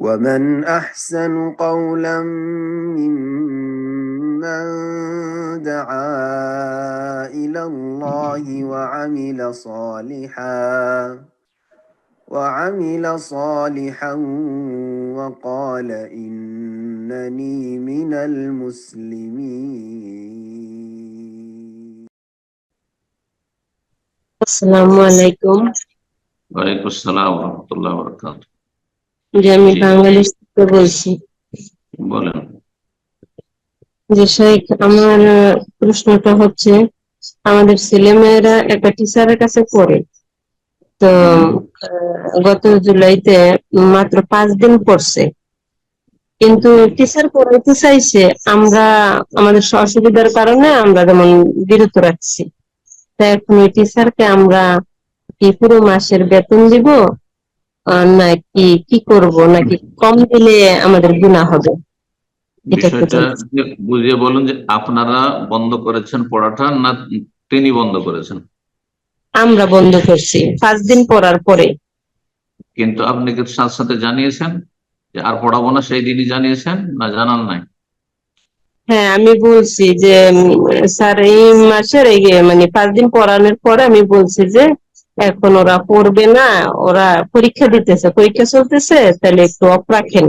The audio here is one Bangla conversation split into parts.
ومن أحسن قولا ممن دعا إلى الله وعمل صالحا وقال إنني من المسلمين. السلام عليكم. ওয়ালাইকুম আসসালাম ওয়া রাহমাতুল্লাহি ওয়া বারাকাতুহু। আমি বাংলাদেশ থেকে বলছি। বলেন। যে শেখ, আমার প্রশ্নটা হচ্ছে, আমাদের ছেলেমেয়েরা একটা টিচারের কাছে পড়ে, তো গত জুলাইতে মাত্র 5 দিন পড়ছে, কিন্তু টিচার পড়াইতে চাইছে, আমরা আমাদের অসুবিধার কারণে আমরা যেমন বিরত রাখছি। তা এখন ওই টিচারকে আমরা কি পুরো মাসের বেতন দিব নাকি কি করব, নাকি কম দিলে আমাদের গুনাহ হবে? বিষয়টা বুঝিয়ে বলুন যে আপনারা বন্ধ করেছেন পড়াটা না তিনি বন্ধ করেছেন? আমরা বন্ধ করছি 5 দিন পড়ার পরে। কিন্তু আপনি কি সাথে সাথে জানিয়েছেন যে আর পড়াবো না, সেই দিনই জানিয়েছেন না জানান নাই? হ্যাঁ, আমি বলছি যে স্যার এই মাসের মানে 5 দিন পড়ানোর পরে আমি বলছি যে এখন ওরা পড়বে না, ওরা পরীক্ষা দিতেছে, পরীক্ষা চলতেছে, তাহলে একটু অফ রাখেন।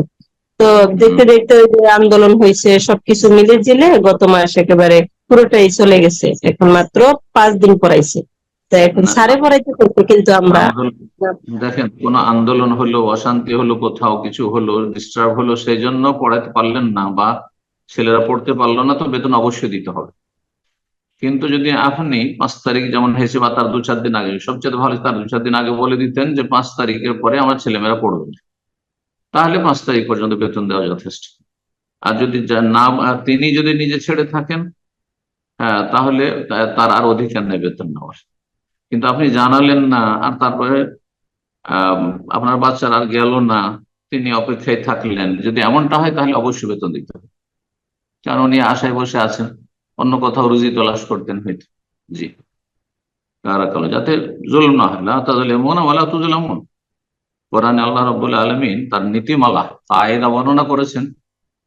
তো দেখতে দেখতে ওই যে আন্দোলন হয়েছে, সবকিছু মিলে জিলে গত মাস একেবারে পুরোটাই চলে গেছে, এখন মাত্র 5 দিন পড়াইছে। তো এখন স্যারে পড়াইতে করতে, কিন্তু আমরা দেখেন, কোন আন্দোলন হলো, অশান্তি হলো, কোথাও কিছু হলো, ডিস্টার্ব হলো, সেই জন্য পড়াতে পারলেন না বা ছেলেরা পড়তে পারলো না, তো বেতন অবশ্যই দিতে হবে। কিন্তু যদি আপনি 5 তারিখ যেমন হয়েছে বা তার 2-4 দিন আগে, সবচেয়ে ভালো তার 2-4 দিন আগে বলে দিতেন যে 5 তারিখের পরে আমার ছেলেমেয়েরা পড়বে না, তাহলে 5 তারিখ পর্যন্ত বেতন দেওয়া যথেষ্ট। আর যদি না, তিনি যদি নিজে ছেড়ে থাকেন, হ্যাঁ, তাহলে তার আর অধিকার নেই বেতন নেওয়ার। কিন্তু আপনি জানালেন না, আর তারপরে আপনার বাচ্চার আর গেল না, তিনি অপেক্ষায় থাকলেন, যদি এমনটা হয় তাহলে অবশ্যই বেতন দিতে হবে, কারণ উনি আশায় বসে আছেন, অন্য কোথাও রুজি তলাশ করতেন হয়তো। জি, কারাকালো, যাতে জুলুম না হয়। লা তাযলিমুনা ওয়া লা তুযলামুন। কোরআনে আল্লাহ রাব্বুল আলামিন তার নীতিমালা কায়দা বর্ণনা করেছেন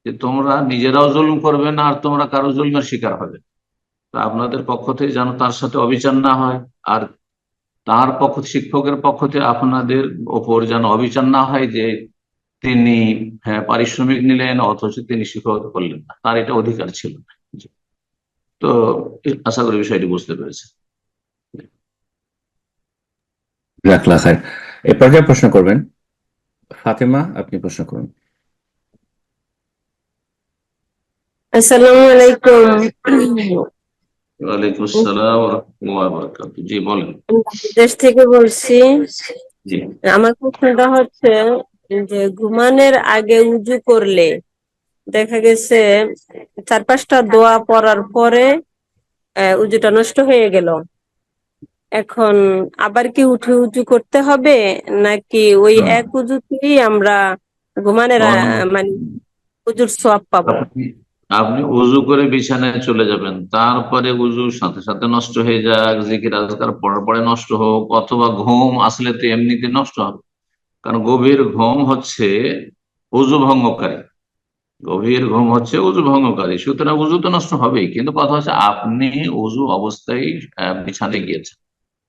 যে তোমরা নিজেরাও জুলুম করবে না, আর তোমরা কারো জুলমের শিকার হবে। তা আপনাদের পক্ষ থেকে যেন তার সাথে অবিচার না হয়, আর তার পক্ষ, শিক্ষকের পক্ষ থেকে আপনাদের ওপর যেন অবিচার না হয় যে তিনি পারিশ্রমিক নিলেন অথচ তিনি শিক্ষকতা করলেন না, তার এটা অধিকার ছিল না। তো আশা করি বিষয়টি বুঝতে পেরেছে। এ পর্যায়ে প্রশ্ন করবেন ফাতেমা, আপনি প্রশ্ন করুন। আসসালামু আলাইকুম। ওয়ালাইকুম আসসালাম ওয়া রাহমাতুল্লাহি ওয়া বারাকাতুহু। জি বলেন। দেশ থেকে বলছি। জি, আমার প্রশ্নটা হচ্ছে যে ঘুমানোর আগে উযু করলে দেখা গেছে 4-5টা দোয়া পড়ার পরে উযুটা নষ্ট হয়ে গেল, এখন আবার কি উঠে উযু করতে হবে, নাকি ওই এক উযুতেই আমরা ঘুমানোর মানে উযুর সওয়াব পাবো? আপনি উজু করে বিছানায় চলে যাবেন, তারপরে উজুর সাথে সাথে নষ্ট হয়ে যাক, জিকির আজকার পড়ার পরে নষ্ট হোক, অথবা ঘুম আসলে তো এমনিতে নষ্ট হবে, কারণ গভীর ঘুম হচ্ছে উজু ভঙ্গকারী। গভীর ঘুম হচ্ছে উজু ভঙ্গকারী, সুতরাং উজু তো নষ্ট হবেই। কিন্তু কথা হচ্ছে আপনি উজু অবস্থায় বিছানায় গিয়েছেন,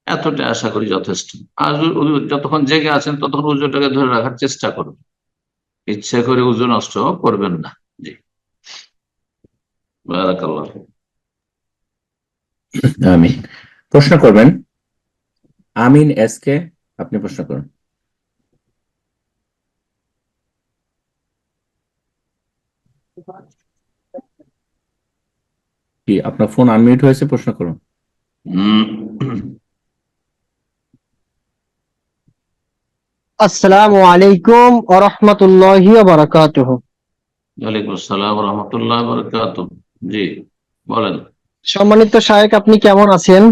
এতটা আশা করি যথেষ্ট। আর যতক্ষণ জেগে আছেন ততক্ষণ উজুটাকে ধরে রাখার চেষ্টা করবেন, ইচ্ছে করে উজু নষ্ট করবেন না। জি, বারাকাল্লাহ। আমিন। প্রশ্ন করবেন আমিন এস কে, আপনি প্রশ্ন করুন। কি আপনার ফোন আনমিউট হয়েছে? প্রশ্ন করুন। আসসালামু আলাইকুম ওয়া রাহমাতুল্লাহি ওয়া বারাকাতুহু। ওয়ালাইকুম আসসালাম ওয়া রাহমাতুল্লাহি ওয়া বারাকাতুহু। জি বলেন। সম্মানিত শায়েখ, আপনি কেমন আছেন?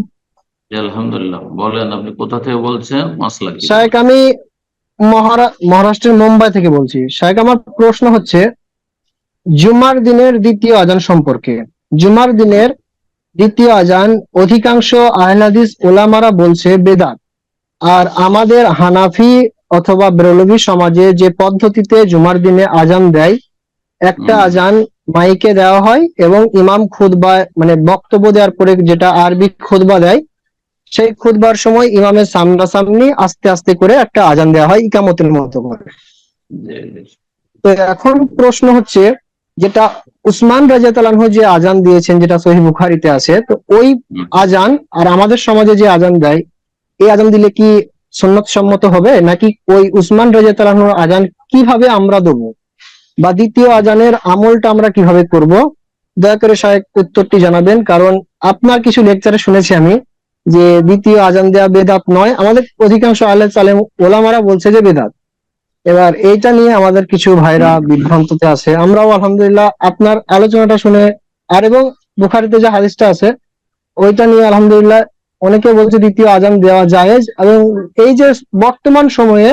জি, আলহামদুলিল্লাহ। বলেন, আপনি কোথা থেকে বলছেন, মাসলা কি? শায়েখ, আমি মহারাষ্ট্রের মুম্বাই থেকে বলছি। শায়েখ, আমার প্রশ্ন হচ্ছে জুমার দিনের দ্বিতীয় আযান সম্পর্কে। জুমার দিনের দ্বিতীয় আযান অধিকাংশ আহলে হাদিস উলামারা বলছে বেদাত, আর আমাদের হানাফি অথবা বেরলভী সমাজে যে পদ্ধতিতে জুমার দিনে আজান দেয়, একটা হুম। আজান মাইকে দেওয়া হয় এবং ইমাম খুতবা মানে বক্তব্য দেওয়ার পরে যেটা আরবি খুতবা দেয়, সেই খুতবার সময় ইমামের সামনাসামনি আস্তে আস্তে করে একটা আজান দেওয়া হয় ইকামতের মতো করে। জি, জি। তো এখন প্রশ্ন হচ্ছে, যেটা উসমান রাদিয়াল্লাহু আনহু যে আজান দিয়েছেন, যেটা সহিহ বুখারীতে আছে, তো ওই হুম। আজান আর আমাদের সমাজে যে আজান দেয়, এই আজান দিলে কি সুন্নত সম্মত হবে, নাকি ওই উসমান রাদিয়াল্লাহু আনহুর আজান কিভাবে আমরা দেবো, বা দ্বিতীয় আজানের আমলটা আমরা কিভাবে করব? দয়া করে শায়েখ উত্তরটি জানাবেন, কারণ আপনার কিছু লেকচারে শুনেছি আমি যে দ্বিতীয় আজান দেওয়া বেদাত নয়, আমাদের অধিকাংশ আহলে সালেম ওলামারা বলছে যে বেদাত। এবার এইটা নিয়ে আমাদের কিছু ভাইরা বিভ্রান্ততে আছে। আমরাও আলহামদুলিল্লাহ আপনার আলোচনাটা শুনে, আর এবং বুখারীতে যে হাদিসটা আছে ওইটা নিয়ে আলহামদুলিল্লাহ অনেকে বলছে দ্বিতীয় আজান দেওয়া জায়েজ, এবং এই যে বর্তমান সময়ে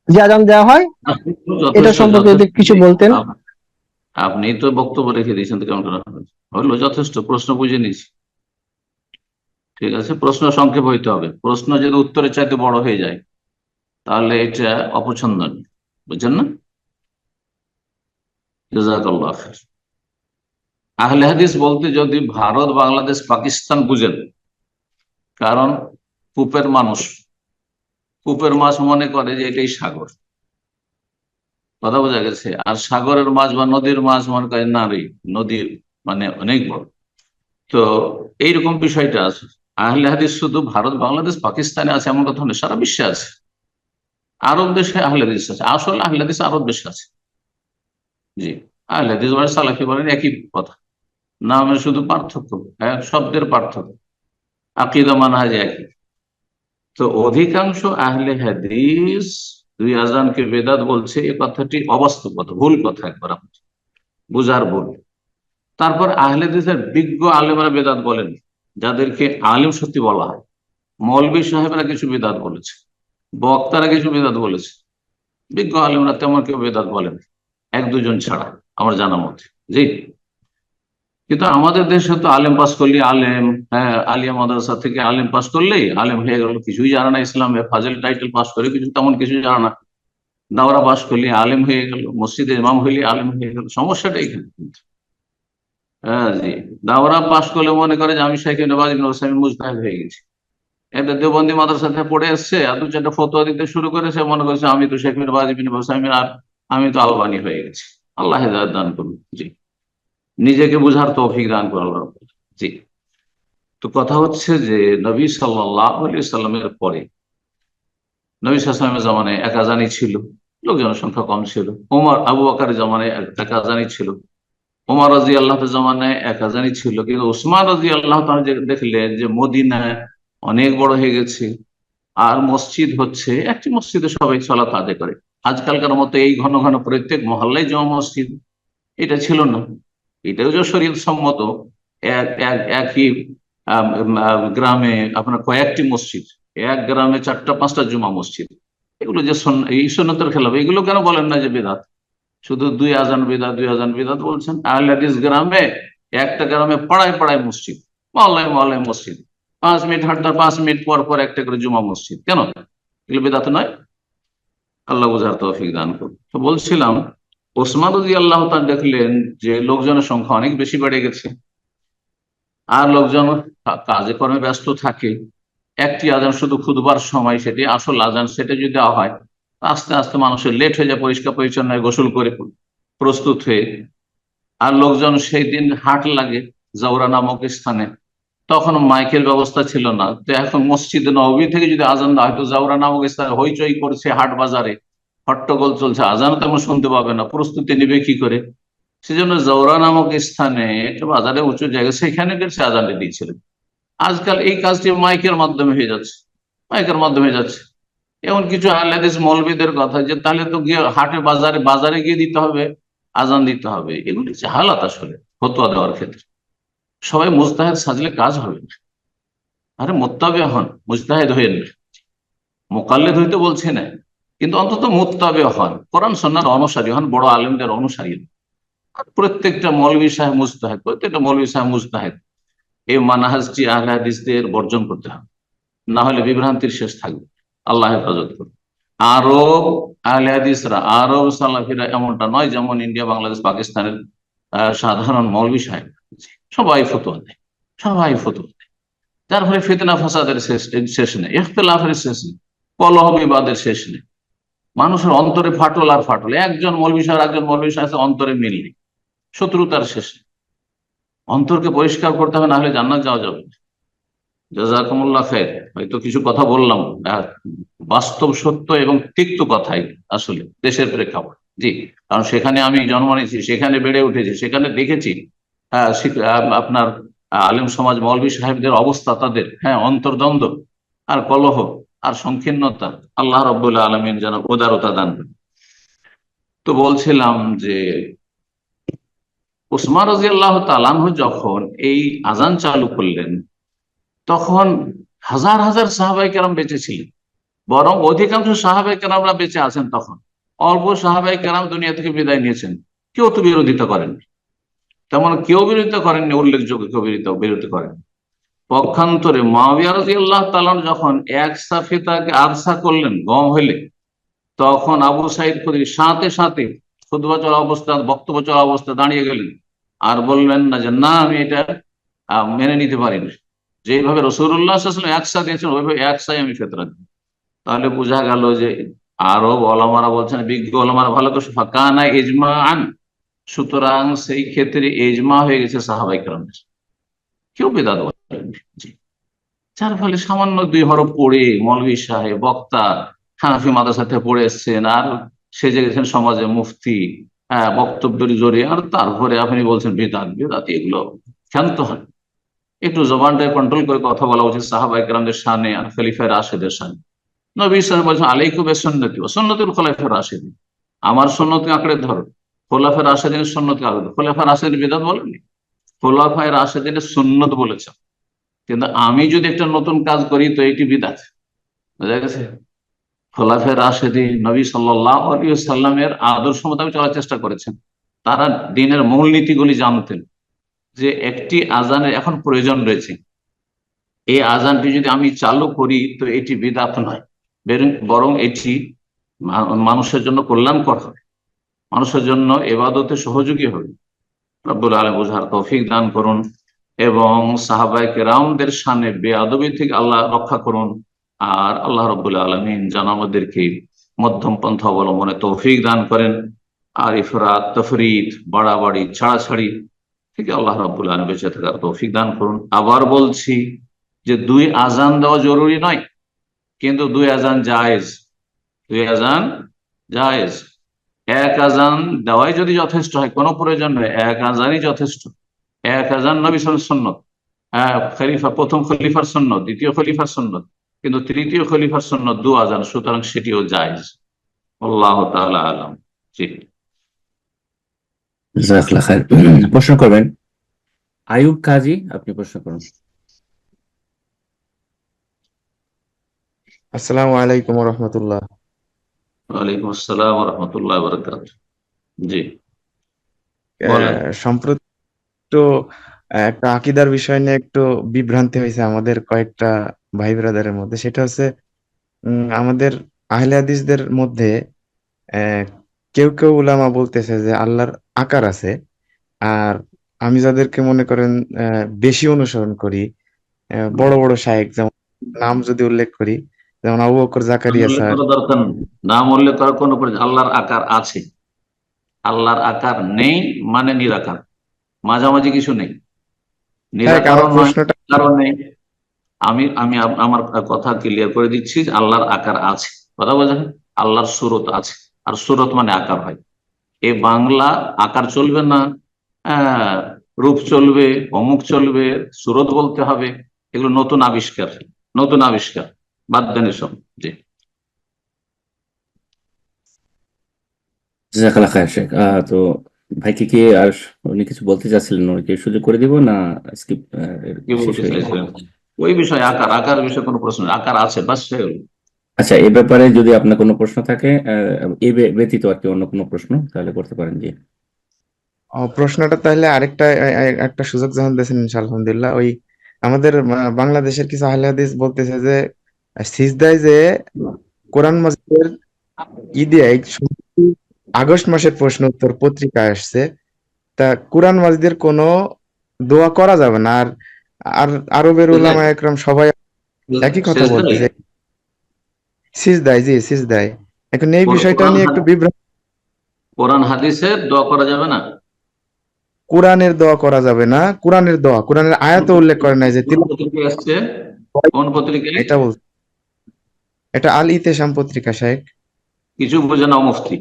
যে আজান দেওয়া হয় আপনি তো এটা যথেষ্ট সম্পর্কে যদি যথেষ্ট কিছু বলতেন। আপনি তো বক্তব্য রেখে দিয়েছেন, তো কেমন করে হবে? হলো যথেষ্ট, প্রশ্ন বুঝে নিয়েছি। ঠিক আছে, প্রশ্ন সংক্ষেপ হইতে হবে। প্রশ্ন যদি উত্তরের চাইতে বড় হয়ে যায় তাহলে এটা অপছন্দনীয়, বুঝছেন না? জাযাকাল্লাহ খাইর। আহলে হাদিস বলতে যদি ভারত, বাংলাদেশ, পাকিস্তান বুঝেন, কারণ কূপের মানুষ, কূপের মাছ মনে করে যে এটাই সাগর, কথা বোঝা গেছে। আর সাগরের মাছ বা নদীর মাছ মনে করে না রে, নদীর মানে অনেক বড়। তো এইরকম বিষয়টা আছে। আহলে হাদিস শুধু ভারত, বাংলাদেশ, পাকিস্তানে আছে এমন কথা নয়, সারা বিশ্বে আছে। আরব দেশে আহলে হাদিস আছে, আসলে আহলে হাদিস আরব দেশে আছে। জি, আহলে হাদিস বলেন, সালাফি বলেন, একই কথা, নামের শুধু পার্থক্য, শব্দের পার্থক্য, আকীদা মানহাজ একই। তো অধিকাংশ আহলে হাদিস দুই আজানকে বেদাত বলছে, এ কথাটি অবাস্তব কথা, ভুল কথা, একবার বুঝার ভুল। তারপর আহলে হাদিসের বিজ্ঞ আলেমরা বেদাত বলেন, যাদেরকে আলিম সত্যি বলা হয়। মৌলবী সাহেবরা কিছু বেদাত বলেছে, বক্তারা কিছু বেদাত বলেছে, বিজ্ঞ আলেমরা তেমন কেউ বেদাত বলেন, এক দুজন ছাড়া আমার জানা মতে। জি, কিন্তু আমাদের দেশে তো আলেম পাস করলে আলেম, হ্যাঁ, আলিয়া মাদ্রাসা থেকে আলেম পাস করলেই আলেম হয়ে গেল, কিছুই জানা না ইসলামে, ফাজিল টাইটেল পাস করে কিছু তেমন কিছু জানা না। দাওরা পাস করলে আলেম হয়ে গেল, মসজিদে ইমাম হইলে আলেম হয়ে গেল। সমস্যাটা এখানে কিন্তু। হ্যাঁ জি, দাওরা পাস করলে মনে করে যে আমি শেখ নওয়াজ ইবনে হোসাইন মুজতাহিদ হয়ে গেছি। এটা দেওবন্দি মাদ্রাসাতে পড়ে এসছে, আর দু চারটা ফতোয়া দিতে শুরু করেছে, মনে করছে আমি তো শেখ নওয়াজ ইবনে হোসাইন, আর আমি তো আলবানি হয়ে গেছি। আল্লাহ হেদায়েত দান করুন। জি, নিজেকে বুঝার তৌফিক দান করুন আল্লাহ রাব্বুল। জি, তো কথা হচ্ছে যে নবী সাল্লাল্লাহু আলাইহি সাল্লামের পরে নবী সাল্লাল্লাহু আলাইহি সাল্লামের জামানায় এক আযানই ছিল, লোক জনসংখ্যা কম ছিল। ওমর, আবু বকরের জামানায় এক আযানই ছিল। ওমর রাদিয়াল্লাহু তাআলার জামানায় এক আযানই ছিল। কিন্তু ওসমান রাদিয়াল্লাহু তাআলা দেখলেন যে মদিনায় অনেক বড় হয়ে গেছে, আর মসজিদ হচ্ছে একটি মসজিদে সবাই সালাত আদায় করে। আজকালকার মতো এই ঘন ঘন প্রত্যেক মহল্লায় জমা মসজিদ এটা ছিল না। এটাও যে শরীয়ত সম্মত, একই গ্রামে আপনার কয়েকটি মসজিদ, এক গ্রামে 4টা 5টা জুমা মসজিদ, এগুলো যে এই সুন্নতের খেলাফ, এগুলো কেন বলেন না যে বেদাত? শুধু দুই আজান বেদাত, দুই আজান বেদাত বলছেন। আহলে হাদিস গ্রামে, একটা গ্রামে পাড়ায় পাড়ায় মসজিদ, মহল্লায় মহল্লায় মসজিদ, 5 মিনিট হাঁটতে 5 মিনিট পর পর একটা করে জুমা মসজিদ, কেন এগুলো বেদাত নয়? আল্লাহ বুঝার তৌফিক দান করুন। তো বলছিলাম, ওসমান রাদিয়াল্লাহু তাআলা দেখলেন যে লোকজনের সংখ্যা অনেক বেশি বেড়ে গেছে, আর লোকজন কাজে কর্মে ব্যস্ত থাকে। একটি আজান শুধু খুতবার সময়, সেটি আসল আজান, সেটা যদি দেওয়া হয়, আস্তে আস্তে মানুষের লেট হয়ে যায়, পরিষ্কার পরিচ্ছন্ন হয়ে গোসল করে প্রস্তুত হয়ে। আর লোকজন সেই দিন হাট লাগে জাওরা নামক স্থানে, তখন মাইকের ব্যবস্থা ছিল না। তো এখন মসজিদে নববী থেকে যদি আজান দেওয়া হয়, তো জাওরা নামক স্থানে হইচই করছে, হাট বাজারে হট্টগোল চলছে, আজান তেমন শুনতে পাবে না, প্রস্তুতি নেবে কি করে? সেজন্য জাওরা নামক স্থানে, একটা বাজারে উঁচু জায়গা, সেখানে গেছে আজানটা দিয়েছিলেন। আজকাল এই কাজটি মাইকের মাধ্যমে হয়ে যাচ্ছে, মাইকের মাধ্যমে যাচ্ছে। এমন কিছু আহলে হাদিস মৌলবীদের কথা যে তাহলে তো গিয়ে হাটে বাজারে বাজারে গিয়ে দিতে হবে, আজান দিতে হবে। এগুলি জাহালাত আসলে ফতোয়া দেওয়ার ক্ষেত্রে। সবাই মুজতাহিদ সাজলে কাজ হবে না। আরে মুত্তাবে হন, মুজতাহিদ হইেন না, মোকাল্লেদ হইতে বলছে না, কিন্তু অন্তত মুত্তাবে হন, কোরআন সুন্নাহর অনুসারী হন, বড় আলেমদের অনুসারী হন। আর প্রত্যেকটা মৌলবী সাহেব মুজতাহিদ, প্রত্যেকটা মৌলবী সাহেব মুজতাহিদ, এই মানহাজটি আহলে হাদিসদের বর্জন করতে হবে, না হলে বিভ্রান্তির শেষ থাকবে। আল্লাহ হেফাজত করুন। আরব আহলে হাদিসরা, আরব সালাফিরা এমনটা নয় যেমন ইন্ডিয়া, বাংলাদেশ, পাকিস্তানের সাধারণ মৌলভী সাহেব। সবাই ফতোয়া দেয়, সবাই ফতোয়া দেয়, যার ফলে ফিতনা ফাসাদের শেষ নেই, ইখতিলাফের শেষ নেই, কলহ বিবাদের শেষ নেই। মানুষের অন্তরে ফাটল আর ফাটল, একজন মৌলভী সাহেব একজন মৌলভী সাহেব অন্তরে মিল নেই, শত্রুতার শেষ নেই। অন্তরকে পরিষ্কার করতে হবে, না হলে জান্নাত যাওয়া যাবে না। জাযাকুমুল্লাহ খায়র। হয়তো কিছু কথা বললাম, বাস্তব সত্য এবং তিক্ত কথাই আসলে দেশের প্রেক্ষাপট। জি, কারণ সেখানে আমি জন্ম নিয়েছি, সেখানে বেড়ে উঠেছি, সেখানে দেখেছি আপনার আলেম সমাজ মৌলভী সাহেবদের অবস্থা, তাদের অন্তর্দ্বন্দ্ব আর কলহ আর সংকীর্ণতা। আল্লাহ রাব্বুল আলামিন যেন উদারতা দান করেন। তো বলছিলাম যে উসমান রাদিয়াল্লাহু তাআলা আনহু যখন এই আযান চালু করলেন, তখন হাজার হাজার সাহাবায়ে কেরাম বেঁচে ছিলেন, বরং অধিকাংশ সাহাবায়ে কেরামরা বেঁচে আছেন তখন। অল্প সাহাবায়ে কেরাম দুনিয়া থেকে বিদায় নিয়েছেন, কেউ তো বিরোধিতা করেননি, তেমন কেউ বিরোধিতা করেননি, উল্লেখযোগ্য কেউ বিরোধিতা করেননি। পক্ষান্তরে মুআবিয়া রাদিয়াল্লাহু তাআলা যখন এক সাফে তাকে আরসা করলেন গম হইলে, তখন আবু সাঈদ খুদরি সাথে সাথে খুতবা চলা অবস্থা, বক্তব্য চলা অবস্থা দাঁড়িয়ে গেলেন, আর বললেন না যে না আমি এটা মেনে নিতে পারি না, যেভাবে রাসূলুল্লাহ সাল্লাল্লাহু আলাইহি ওয়াসাল্লাম একসা দিয়েছেন ওইভাবে একসাই আমি ফিতরা দিই। তাহলে বোঝা গেল যে আরব ওলামারা বলছেন, বিজ্ঞ ওলামারা ভালো করে ফাকানা ইজমাআন, সুতরাং সেই ক্ষেত্রে ইজমা হয়ে গেছে সাহাবায়ে কেরামের, কেউ বেদাত বলেননি। জি, যার ফলে সামান্য দুই হরফ পড়ে মৌলভী সাহেব বক্তা হানাফি মাদ্রাসাতে পড়ে এসছেন, আর সেজে গেছেন সমাজে মুফতি বক্তব্যের জোরে, আর তারপরে আপনি বলছেন বেদাত বেদাত, এগুলো ক্ষান্ত হয়। একটু জবানটাকে কন্ট্রোল করে কথা বলা উচিত সাহাবায়ে কেরামদের শানে আর খলিফায়ে রাশেদের শানে। নবী সাল্লাল্লাহু আলাইহি ওয়াসাল্লাম বলেছেন আলাইকুম বিসুন্নতি ওয়া সুন্নাতুল খুলাফায়ে রাশিদিন, আমার সুন্নতকে আঁকড়ে ধরো, খোলাফায়ে রাশিদিনের সুন্নতকে আঁকড়ে ধরো। খোলাফায়ে রাশিদিন বিদআত বলেননি, খোলাফায়ে রাশিদিনের সুন্নত বলেছেন। কিন্তু আমি যদি একটা নতুন কাজ করি তো এটি বিদআত, বুঝা গেছে? খোলাফায়ে রাশিদিন নবী সাল্লাল্লাহু আলাইহি ওয়াসাল্লামের আদর্শ মোতাবেক চলার চেষ্টা করেছেন। তারা দ্বীনের মূলনীতিগুলি জানতেন, যে একটি আজানের এখন প্রয়োজন রয়েছে, এই আজানটি যদি আমি চালু করি তো এটি বিদআত নয়, বরং এটি মানুষের জন্য কল্যাণকর হবে, মানুষের জন্য ইবাদতে সহযোগী হবে। রব্বুল আলামিন বুঝার তৌফিক দান করুন এবং সাহাবায়ে কেরামদের শানে বেয়াদবি থেকে আল্লাহ রক্ষা করুন। আর আল্লাহ রব্বুল আলামিন যেন আমাদেরকে মধ্যম পন্থা অবলম্বনে তৌফিক দান করেন, আর ইফরাত তাফরীত বাড়াবাড়ি ছাড়াছাড়ি থেকে আল্লাহ রব্বুল আলামিন বেঁচে থাকার তৌফিক দান করুন। আবার বলছি যে দুই আজান দেওয়া জরুরি নয়, কিন্তু দুই আজান জায়েজ, দুই আজান জায়েজ। এক আজান দেওয়াই যদি যথেষ্ট হয়, কোনো প্রয়োজন নেই, এক আজানই যথেষ্ট। এক আজান নবী সাল্লাল্লাহু আলাইহি সুন্নত, খলিফা প্রথম খলিফার সুন্নত, দ্বিতীয় খলিফার সুন্নত, কিন্তু তৃতীয় খলিফার সুন্নত দু আজান, সুতরাং সেটিও জায়েজ। আল্লাহ তাআলা আলাম। জি, জাযাকাল্লাহ খায়ের। প্রশ্ন করবেন আইয়ুব কাজী, আপনি প্রশ্ন করুন। আসসালামু আলাইকুম ওয়া রাহমাতুল্লাহ। ওয়ালাইকুম আসসালাম ওয়া রাহমাতুল্লাহি ওয়া বারাকাতুহু। জি, বলেন। সম্প্রতি একটু একটা আকীদার বিষয় নিয়ে একটু বিভ্রান্তি হয়েছে আমাদের কয়েকটা ভাই ব্রাদারের মধ্যে। সেটা হচ্ছে আমাদের আহলে হাদিসদের মধ্যে আহ, কেউ কেউ উলামা বলতেছে যে আল্লাহর আকার আছে, আর আমি যাদেরকে মনে করেন বেশি অনুসরণ করি, বড় বড় শায়েখ, যেমন নাম যদি উল্লেখ করি, যেমন আবু বকর নাম জাকারিয়া উল্লেখ স্যার। করার দরকার নেই, নাম উল্লেখ করার কোনো প্রয়োজন। আল্লাহর আকার আছে, আল্লাহর আকার নেই মানে নিরাকার, মাঝামাঝি কিছু নেই, হ্যাঁ, আমার নিরাকারও নয় প্রশ্নটা কারণ নেই। আমি আমি আমার কথা ক্লিয়ার করে দিচ্ছি, আল্লাহর আকার আছে, কথা বোঝেন? আল্লাহর সুরত আছে, আর সুরত মানে আকার হয়। এ বাংলা আকার চলবে না, রূপ চলবে, অমুক চলবে, সুরত বলতে হবে, এগুলো নতুন আবিষ্কার, নতুন আবিষ্কার, বাদ দেন এসব। জি, জাযাকাল্লাহ খায়ের শেখ। তো ভাইকে কি আর উনি কিছু বলতে চাচ্ছিলেন, ওনাকে সুযোগ করে দিব না স্কিপ কি শেষ বলতে হয়ে গেল? চাইছিলেন? ওই বিষয়ে আকার, আকার বিষয়ে কোনো প্রশ্ন নেই, আকার আছে বাস হয়ে গেল। আচ্ছা, এ ব্যাপারে যদি আপনার কোনো প্রশ্ন থাকে, এ ব্যতীত আর কি অন্য কোনো প্রশ্ন, তাহলে করতে পারেন। জি, প্রশ্নটা তাহলে আরেকটা একটা সুযোগ যখন দিয়েছেন, ইনশাআল্লাহ, আলহামদুলিল্লাহ। ওই আমাদের বাংলাদেশের কিছু আহলে হাদিস বলতেছে যে সিজদায় যে কোরআন মাজিদের ঈদে আগস্ট মাসের প্রশ্ন উত্তর পত্রিকায় আসছে, তা কোরআন মাজিদের কোনো দোয়া করা যাবে না। আর আর আরবের উলামা একরাম সবাই একই কথা সেজদায় বলতেছে। সিজদায়, জি সিজদায়। এখন এই বিষয়টা কোরআন নিয়ে একটু বিভ্রান্ত। কোরআন হাদিসের দোয়া করা যাবে না? কোরআনের দোয়া করা যাবে না, কোরআনের দোয়া, কোরআনের আয়াত উল্লেখ করে নাই যে কোন পত্রিকায় আসছে? কোন পত্রিকায়? এটা বল, এটা আল ইতেশাম পত্রিকা শাহেখ। কিছু বোঝে না মুফতি।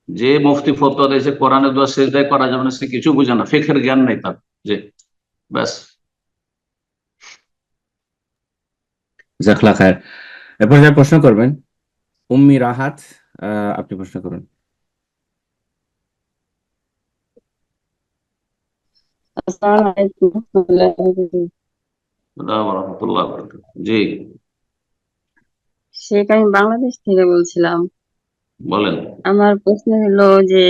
যে মুফতি ফতোয়া দিয়েছে কোরআনের দোয়া সেজদায় করা যাবে না, সে কিছু বোঝে না, ফিকহের জ্ঞান নেই তার। যে ব্যাস। জাজাকাল্লাহ খায়ের। এরপর যারা প্রশ্ন করবেন, উম্মি রাহাত, আপনি প্রশ্ন করুন। আসসালামু আলাইকুম রহমতুল্লাহি ওয়া বারাকাতুহু। আসসালামু আলাইকুম রাহমাতুল্লাহি ওয়া বারাকাতুহু। জি শেখ, আমি বাংলাদেশ থেকে বলছিলাম। বলেন। আমার প্রশ্ন হলো যে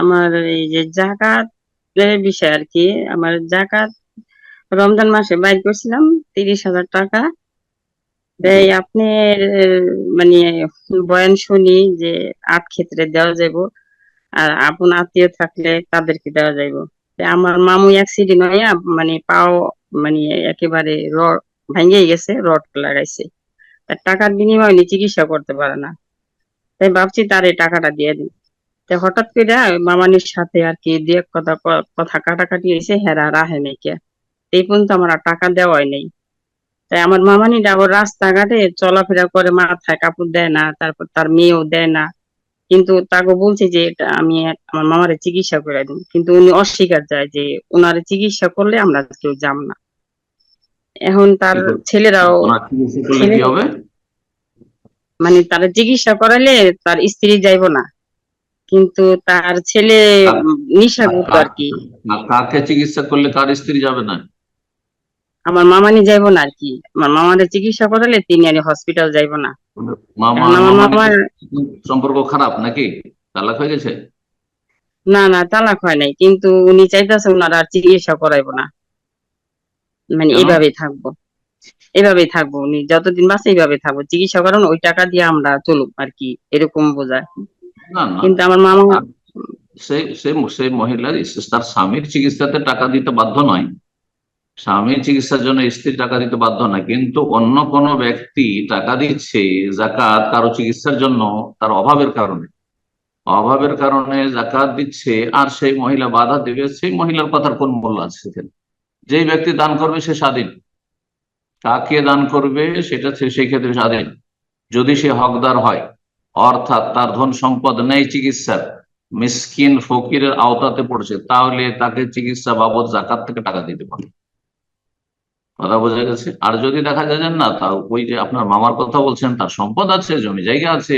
আমার এই যে জাকাতের বিষয় আর কি। আমার জাকাত রমজান মাসে বাইর করছিলাম 30,000 টাকা। তাই আপনি মানে বয়ান শুনি যে 8 ক্ষেত্রে দেওয়া যাইব, আর আপন আত্মীয় থাকলে তাদেরকে দেওয়া যাইব। তাই আমার মামু অ্যাক্সিডেন্ট হইয়া মানে পাও মানে একেবারে রড ভেঙে গেছে, রড লাগাইছে। তার টাকার বিনিময়ে উনি চিকিৎসা করতে পারে না। তাই ভাবছি তার এই টাকাটা দিয়ে দিই। তাই হঠাৎ করে মামানির সাথে আর কি দু এক কথা কথা কাটাকাটি হয়েছে, হেরা রাহে নাই কে। এই পর্যন্ত আমার আর টাকা দেওয়াই নেই। তাই আমার মামানিটা আবার রাস্তাঘাটে চলাফেরা করে, মাথায় কাপড় দেয় না, তারপর তার মেয়েও দেয় না। কিন্তু তাকে বলছে যে এটা আমি আমার মামারে চিকিৎসা করে দিই, কিন্তু উনি অস্বীকার যায় যে ওনারে চিকিৎসা করলে আমরা কেউ যাব না। এখন তার কি করবে? ছেলেরাও ওনার চিকিৎসা করলে ছেলে কি হবে? মানে তারা চিকিৎসা করালে তার স্ত্রী যাইব না, কিন্তু তার ছেলে নিশাগ্রস্ত আর কি। কাকে চিকিৎসা করলে কার স্ত্রী যাবে না? আমার মামানি যাইব না আর কি। আমার মামারে চিকিৎসা করালে তিনি আর হসপিটাল যাইব না। মামা এখন আমার মামার মামার সম্পর্ক খারাপ নাকি? তালাক হয়ে গেছে? না তালাক হয় নাই, কিন্তু উনি চাইতেছে ওনারা আর চিকিৎসা করাইবো না, মানে কেন? এইভাবেই থাকবো উনি যতদিন বাঁচে এইভাবে থাকবো, চিকিৎসা করানো ওই টাকা দিয়ে আমরা চলুক আর কি, এরকম বোঝায়। না না, কিন্তু আমার মামা সেই সেই সেই মহিলার তার স্বামীর চিকিৎসাতে টাকা দিতে বাধ্য নয়। স্বামীর চিকিৎসার জন্য স্ত্রী টাকা দিতে বাধ্য নয়, কিন্তু অন্য কোনো ব্যক্তি টাকা দিচ্ছে জাকাত কারো চিকিৎসার জন্য, তার অভাবের কারণে জাকাত দিচ্ছে, আর সেই মহিলা বাধা দেবে, সেই মহিলার কথার কোন মূল্য আছে সেখানে? যেই ব্যক্তি দান করবে সে স্বাধীন, কাকে দান করবে সেটা সেই ক্ষেত্রে স্বাধীন। যদি সে হকদার হয়, অর্থাৎ তার ধন সম্পদ নেই চিকিৎসার, মিসকিন ফকিরের আওতাতে পড়ছে, তাহলে তাকে চিকিৎসা বাবদ জাকাত থেকে টাকা দিতে পারে। কথা বোঝা গেছে? আর যদি দেখা যায় যে না, তা ওই যে আপনার মামার কথা বলছেন, তার সম্পদ আছে, জমি জায়গা আছে,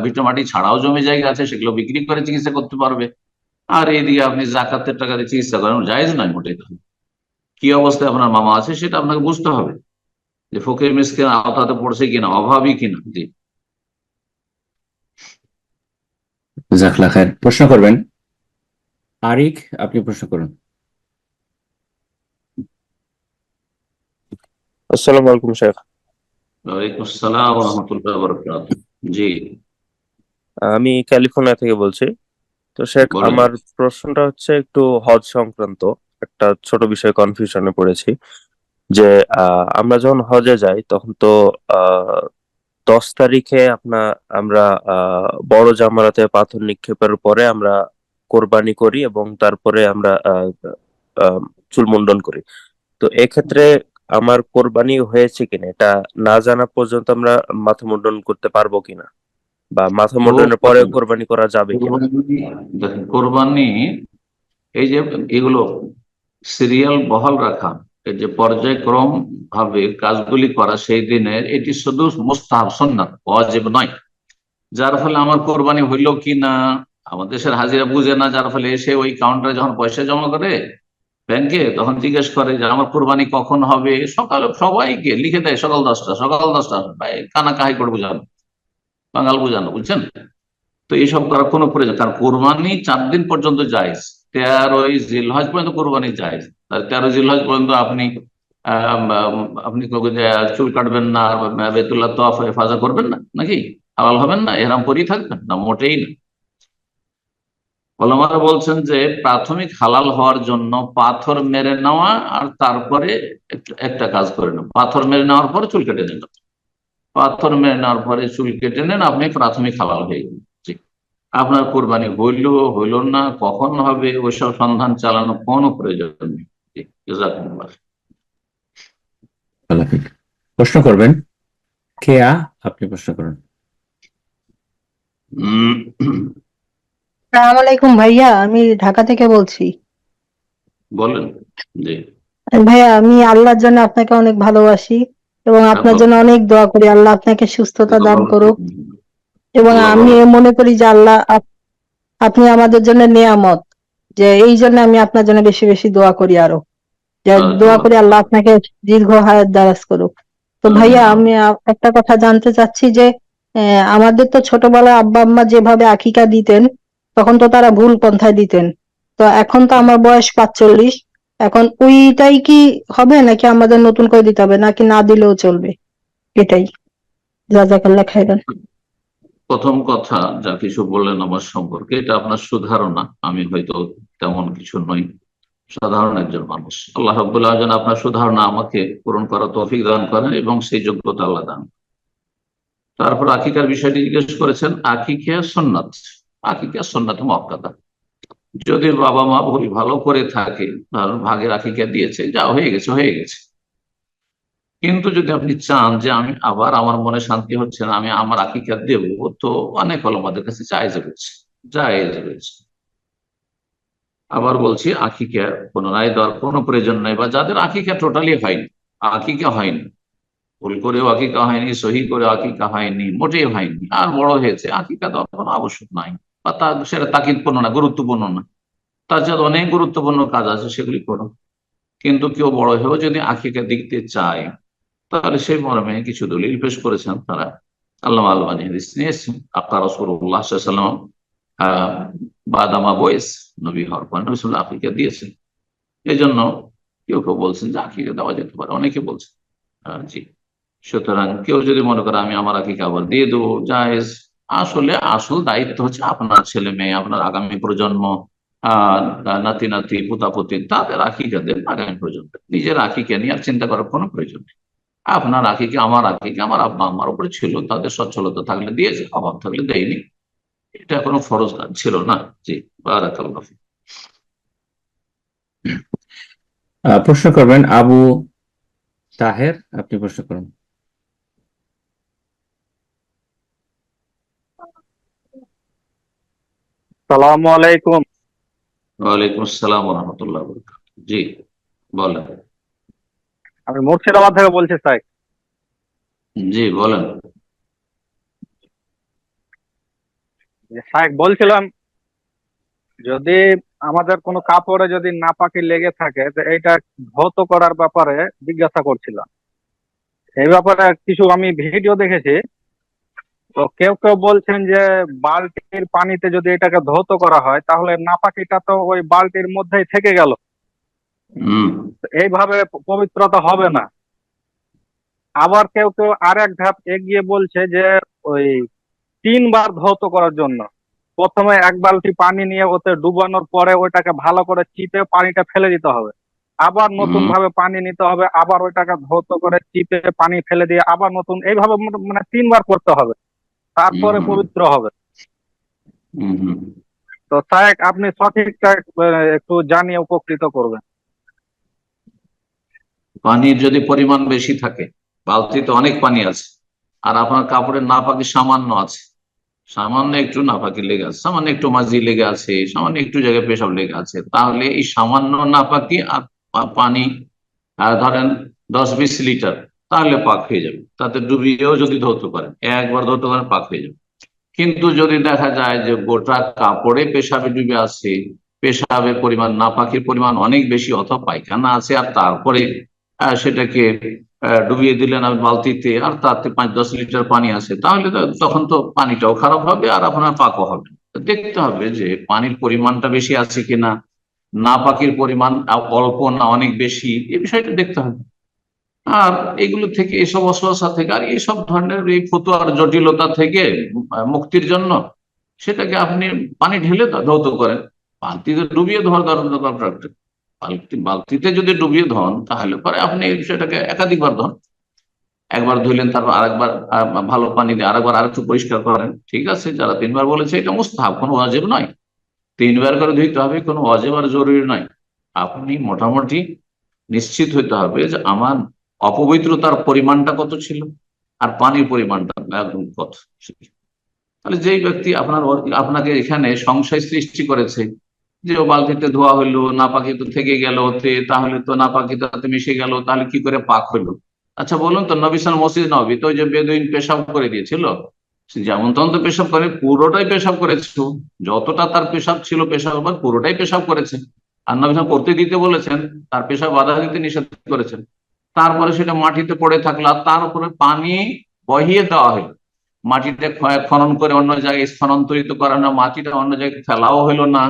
ভিটেমাটি ছাড়াও জমি জায়গা আছে, সেগুলো বিক্রি করে চিকিৎসা করতে পারবে, আর এইদিকে আপনি জাকাতের টাকা দিয়ে চিকিৎসা করেন, জায়েজ নয় মোটেই। কি অবস্থায় আপনার মামা আছে সেটা আপনাকে বুঝতে হবে, যে ফকির মিসকিন আওতাতে পড়ছে কিনা, অভাবী কিনা। জি জাজাকাল্লাহ খায়ের। প্রশ্ন করবেন আরিক, আপনি প্রশ্ন করুন। আসসালামু আলাইকুম শেখ। ওয়ালাইকুম আসসালাম ওয়া রাহমাতুল্লাহি ওয়া বারাকাতুহু। জি আমি ক্যালিফোর্নিয়া থেকে বলছি। তো শেখ, বলেন। আমার প্রশ্নটা হচ্ছে একটু হজ সংক্রান্ত। একটা ছোট বিষয়ে কনফিউশনে পড়েছি যে আমরা যখন হজে যাই তখন তো 10 তারিখে আমরা বড় জামারাতে পাথর নিক্ষেপের পরে আমরা কোরবানি করি এবং তারপরে আমরা চুল মুন্ডন করি। তো এক্ষেত্রে আমার কোরবানি হয়েছে কিনা এটা না জানা পর্যন্ত আমরা মাথা মুন্ডন করতে পারবো কিনা, বা মাথা মুন্ডনের পরে কোরবানি করা যাবে কিনা? দেখেন, কোরবানি এই যে এগুলো সিরিয়াল বহাল রাখা, এই যে পর্যায়ক্রম ভাবে কাজগুলি করা সেই দিনের, এটি শুধু মুস্তাহাব, সুন্নাত, ওয়াজিব নয়। যার ফলে আমার কোরবানি হইলো কিনা আমাদের দেশের হাজিরা বুঝে না, যার ফলে এসে ওই কাউন্টারে যখন পয়সা জমা করে ব্যাংকে, তখন জিজ্ঞেস করে যে আমার কোরবানি কখন হবে। সকালে সবাইকে লিখে দেয় সকাল 10টা ভাই, কানা কাহাই করে বোঝানো, বাঙাল বোঝানো, বুঝছেন? তো এইসব করার কোনো প্রয়োজন, কারণ কোরবানি 4 দিন পর্যন্ত জায়েজ। 13ই জিলহজ পর্যন্ত কোরবানি জায়েজ। 13 জিলহজ পর্যন্ত আপনি আপনি চুল কাটবেন না, বেতুল্লাহ তওয়াফ ইফাজা করবেন না নাকি? হালাল হবেন না, এহরাম পরেই থাকবেন না? মোটেই না। ওলামারা বলছেন যে প্রাথমিক হালাল হওয়ার জন্য পাথর মেরে নেওয়া আর তারপরে একটা কাজ করে নেন, পাথর মেরে নেওয়ার পরে চুল কেটে নেন। পাথর মেরে নেওয়ার পরে চুল কেটে নেন, আপনি প্রাথমিক হালাল হয়ে গেলেন। আপনার কোরবানি হইল না, কখন হবে, ওইসব সন্ধান চালানো কোনো প্রয়োজন নেই। জাযাকুমুল্লাহ। প্রশ্ন করবেন কেয়া, আপনি প্রশ্ন করুন। আসসালামু আলাইকুম ভাইয়া, আমি ঢাকা থেকে বলছি। বলেন। জি। ভাইয়া, আমি আল্লাহর জন্য আপনাকে অনেক ভালোবাসি এবং আপনার জন্য অনেক দোয়া করি, আল্লাহ আপনাকে সুস্থতা দান করুক। এবং আমি মনে করি যে আল্লাহ আপনি আমাদের জন্য নেয়ামত, যে এই জন্য আমি আপনার জন্য বেশি বেশি দোয়া করি, আরো যে দোয়া করি আল্লাহ আপনাকে দীর্ঘ হায়াত দারাজ করুক। তো ভাইয়া, আমি একটা কথা জানতে চাচ্ছি যে আমাদের তো ছোটবেলায় আব্বা আম্মা যেভাবে আকিকা দিতেন, তখন তো তারা ভুল পন্থায় দিতেন। তো এখন তো আমার বয়স 45, এখন ওইটাই কি হবে নাকি আমাদের নতুন করে দিতে হবে, নাকি না দিলেও চলবে? এটাই। জাযাকাল্লাহ খাইরান। প্রথম কথা, যা কিছু বললেন আমার সম্পর্কে, এটা আপনার সুধারণা, আমি হয়তো তেমন কিছু নই, সাধারণ একজন মানুষ। আল্লাহ রাব্বুল আলামিন আপনার সুধারণা আমাকে পূরণ করার তৌফিক দান করেন এবং সেই যোগ্যতা আল্লাহ দান। তারপর আকিকার বিষয়টি জিজ্ঞেস করেছেন। আকিকা সুন্নাত, আকিকা সুন্নাত মুআক্কাদা। যদি বাবা মা ভুল ভালো করে থাকে, ধরুন ভাগের আকিকা দিয়েছে, যা হয়ে গেছে হয়ে গেছে। কিন্তু যদি আপনি চান যে আমি আবার, আমার মনে শান্তি হচ্ছে না, আমি আমার আকিকা দেব, তো অনেক ওলামাদের কাছে জায়েজ রয়েছে, জায়েজ রয়েছে। আবার বলছি, আকিকা পুনরায় দেওয়ার কোনো প্রয়োজন নাই, বা যাদের আকিকা টোটালি হয়নি, আকিকা হয়নি, ভুল করেও আকিকা হয়নি, সহি করে আকিকা হয়নি, মোটেই হয়নি, আর বড় হয়েছে, আকিকা দেওয়ার কোনো আবশ্যক নাই, বা সেটা তাকিদপূর্ণ না, গুরুত্বপূর্ণ না। তার সাথে অনেক গুরুত্বপূর্ণ কাজ আছে, সেগুলি করো। কিন্তু কেউ বড় হয়েও যদি আকিকা দিতে চায়, তাহলে সেই মর্মে কিছু দলিল পেশ করেছেন তারা। আল্লামা আলবানী হাদিস নিয়ে এসেছেন, আপনার রাসূলুল্লাহ সাল্লাল্লাহু আলাইহি ওয়াসাল্লাম বাদামা বয়স নবী হওয়ার পর নবী সাল্লাল্লাহু আলাইহি ওয়াসাল্লাম আকিকা দিয়েছেন। এই জন্য কেউ কেউ বলছেন যে আকিকা দেওয়া যেতে পারে, অনেকে বলছেন। জি। সুতরাং কেউ যদি মনে করে আমি আমার আকিকা আবার দিয়ে দেবো, জায়েজ। আসলে আসল দায়িত্ব হচ্ছে আপনার ছেলে মেয়ে, আপনার আগামী প্রজন্ম, নাতি নাতি পুতাপুতি, তাদের আকিকা দেন আগামী প্রজন্ম। নিজের আকিকা নিয়ে আর চিন্তা করার কোনো প্রয়োজন নেই। আপনার আকিকা, আমার আকিকা আমার আব্বা আম্মার উপরে ছিল, তাদের সচ্ছলতা থাকলে দিয়েছে, অভাব থাকলে দেয়নি, এটা কোনো ফরজ কাজ ছিল না। জি। বারাকাল্লাহ ফিক। প্রশ্ন করবেন আবু তাহের, আপনি প্রশ্ন করুন। সালামু আলাইকুম। ওয়ালাইকুম আসসালাম ওয়া রাহমাতুল্লাহি ওয়া বারাকাতুহু। জি, বলেন। আমি মুর্শিদাবাদ থেকে বলছি স্যার। জি, বলেন। স্যার, বলছিলাম যদি আমাদের কোনো কাপড়ে যদি নাপাকি লেগে থাকে, তো এইটা ধৌত করার ব্যাপারে জিজ্ঞাসা করছিলাম। এই ব্যাপারে কিছু আমি ভিডিও দেখেছি, তো কেউ কেউ বলছেন যে বালতির পানিতে যদি এটাকে ধৌত করা হয়, তাহলে নাপাকিটা তো ওই বালতির মধ্যেই থেকে গেল, এইভাবে পবিত্রতা হবে না। আবার কেউ কেউ আর এক ধাপ এগিয়ে বলছে যে ওই 3 বার ধৌত করার জন্য প্রথমে 1 বালতি পানি নিয়ে ওতে ডুবানোর পরে ওইটাকে ভালো করে চিপে পানিটা ফেলে দিতে হবে, আবার নতুন ভাবে পানি নিতে হবে, আবার ওইটাকে ধৌত করে চিপে পানি ফেলে দিয়ে আবার নতুন, এইভাবে মানে 3 বার করতে হবে, তারপরে পবিত্র হবে। তো স্যার, আপনি সঠিকটা একটু জানিয়ে উপকৃত করবেন। পানির যদি পরিমাণ বেশি থাকে, বালতিতে অনেক পানি আছে, আর আপনার কাপড়ের নাপাকি সামান্য আছে, সামান্য একটু নাপাকি লেগে আছে, সামান্য একটু মাঝি লেগে আছে, সামান্য একটু জায়গায় পেশাব লেগে আছে, তাহলে এই সামান্য নাপাকি আর পানি ধরেন 10-20 লিটার, তাহলে পাক হয়ে যাবে। তাতে ডুবিয়েও যদি ধৌত করেন, একবার ধৌত করেন, পাক হয়ে যাবে। কিন্তু যদি দেখা যায় যে গোটা কাপড়ে পেশাবে ডুবে আছে, পেশাবের পরিমাণ, নাপাকির পরিমাণ অনেক বেশি, অথবা পায়খানা আছে, আর তারপরে সেটাকে ডুবিয়ে দিলেন আপনি বালতিতে, আর তাতে 5-10 লিটার পানি আছে, তাহলে তখন তো পানিটাও খারাপ হবে আর আপনার পাকও হবে। দেখতে হবে যে পানির পরিমাণটা বেশি আছে কিনা, নাপাকির পরিমাণ অল্প না অনেক বেশি, এই বিষয়টা দেখতে হবে। আর এগুলো থেকে, এইসব অসহসা থেকে আর এইসব ধরনের এই ফতুয়ার জটিলতা থেকে মুক্তির জন্য সেটাকে আপনি পানি ঢেলে ধৌত করেন। বালতিতে ডুবিয়ে ধোয়ার দরকার, বালতিতে যদি ডুবিয়ে ধন তাহলে পরে আপনি সেটাকে একাধিকবার ধন। একবার ধুইলেন, তারপর আরেকবার ভালো পানি দিয়ে আরেকবার আরেকটু পরিষ্কার করেন, ঠিক আছে। যারা 3 বার বলেছে এটা মুস্তাহাব, কোনো ওয়াজিব নয়। 3 বার করে ধুইতে হবে, কোনো ওয়াজিব আর জরুরি নয়। আপনি মোটামুটি নিশ্চিত হইতে হবে যে আমার অপবিত্রতার পরিমাণটা কত ছিল আর পানির পরিমাণটা একদম কত ছিল। তাহলে যেই ব্যক্তি আপনাকে এখানে সংশয় সৃষ্টি করেছে যে ও বালতিতে ধোয়া হইলো, নাপাকিতে থেকে গেল ওতে, তাহলে তো নাপাকিতে মিশে গেল, তাহলে কি করে পাক হইলো? আচ্ছা বলুন তো, নবী সাল মসজিদ নবী তো ওই যে বেদুইন পেশাব করে দিয়েছিল, সে যেমন তখন তো পেশাব করে, পুরোটাই পেশাব করেছে, যতটা তার পেশাব ছিল পেশাব পুরোটাই পেশাব করেছে। আর নবী সাল করতে দিতে বলেছেন, তার পেশাব বাধা দিতে নিষেধ করেছেন। তারপরে সেটা মাটিতে পড়ে থাকলো আর তার উপরে পানি বহিয়ে দেওয়া হলো, মাটিটা খনন করে অন্য জায়গায় স্থানান্তরিত করা না, মাটিটা অন্য জায়গায় ফেলাও হলো না,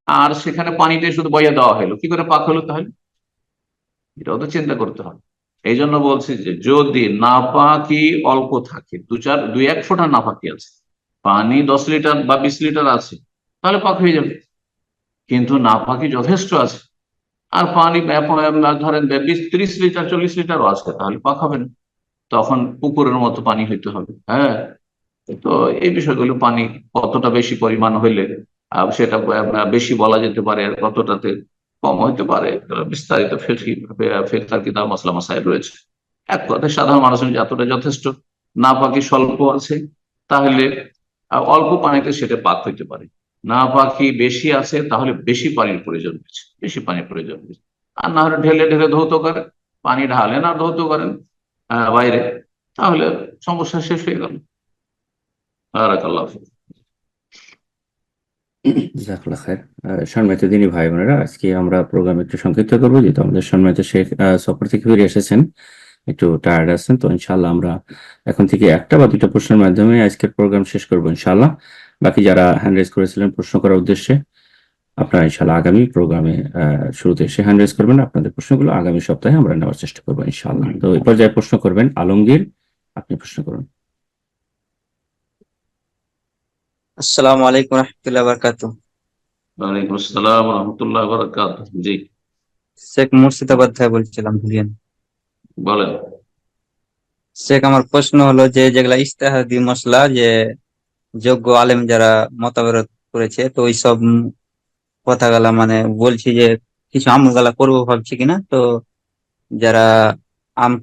আর সেখানে পানিটা শুধু বইয়ে দেওয়া হলো, কি করে পাক হলো তাহলে? এটাও তো চিন্তা করতে হবে। এই জন্য বলছি যে যদি নাপাকি অল্প থাকে, 2-1 ফোঁটা নাপাকি আছে, পানি 10 লিটার বা 20 লিটার আছে, তাহলে পাক হয়ে যাবে। কিন্তু নাপাকি যথেষ্ট আছে আর পানি ধরেন 20-30 লিটার 40 লিটারও আছে, তাহলে পাক হবে না, তখন পুকুরের মতো পানি হইতে হবে। হ্যাঁ, তো এই বিষয়গুলো, পানি কতটা বেশি পরিমাণ হইলে সেটা বেশি বলা যেতে পারে, আর কতটাতে কম হইতে পারে, বিস্তারিত ফিকহার কিতাব মাসলা মাসাইল রয়েছে। এক কথায় সাধারণ মানুষের যতটা যথেষ্ট, না পাকি স্বল্প আছে তাহলে অল্প পানিতে সেটা পাক হইতে পারে, না পাকি বেশি আছে তাহলে বেশি পানির প্রয়োজন হচ্ছে, বেশি পানির প্রয়োজন হচ্ছে। আর না হলে ঢেলে ঢেলে ধৌত করে, পানি ঢালেন আর ধৌত করেন বাইরে, তাহলে সমস্যা শেষ হয়ে গেল। বারাকাল্লাহু ফিক। জাজাকাল্লাহ খায়ের। সম্মানিত দিনী ভাই বোনেরা, আজকে আমরা প্রোগ্রাম একটু সংক্ষিপ্ত করবো, যেহেতু আমাদের সম্মানিত শেখ সফর থেকে ফিরে এসেছেন, একটু টায়ার্ড আছেন। তো ইনশাল্লাহ আমরা এখন থেকে 1টা বা 2টা প্রশ্নের মাধ্যমে আজকের প্রোগ্রাম শেষ করবো ইনশাল্লাহ। বাকি যারা হ্যান্ড রেজ করেছিলেন প্রশ্ন করার উদ্দেশ্যে, আপনারা ইনশাল্লাহ আগামী প্রোগ্রামে শুরুতে এসে হ্যান্ড রেজ করবেন। আপনাদের প্রশ্নগুলো আগামী সপ্তাহে আমরা নেওয়ার চেষ্টা করবো ইনশাল্লাহ। তো এই পর্যায়ে প্রশ্ন করবেন আলমগীর, আপনি প্রশ্ন করুন। আসসালামু আলাইকুম রহমতুল্লাহ বারাকাতুহু। ওয়ালাইকুম আসসালাম রহমতুল্লাহ বারাকাতুহু। জি শেখ মুর্শিদাবাদ বলছিলাম, ভুলিয়েন। বলেন। শেখ, আমার প্রশ্ন হলো যে যেগুলা ইজতিহাদি মসলা, যে যোগ্য আলেম যারা মতবিরোধ করেছে, তো ওইসব কথাগুলা মানে বলছি যে কিছু আমলগুলা করবো ভাবছি কিনা। তো যারা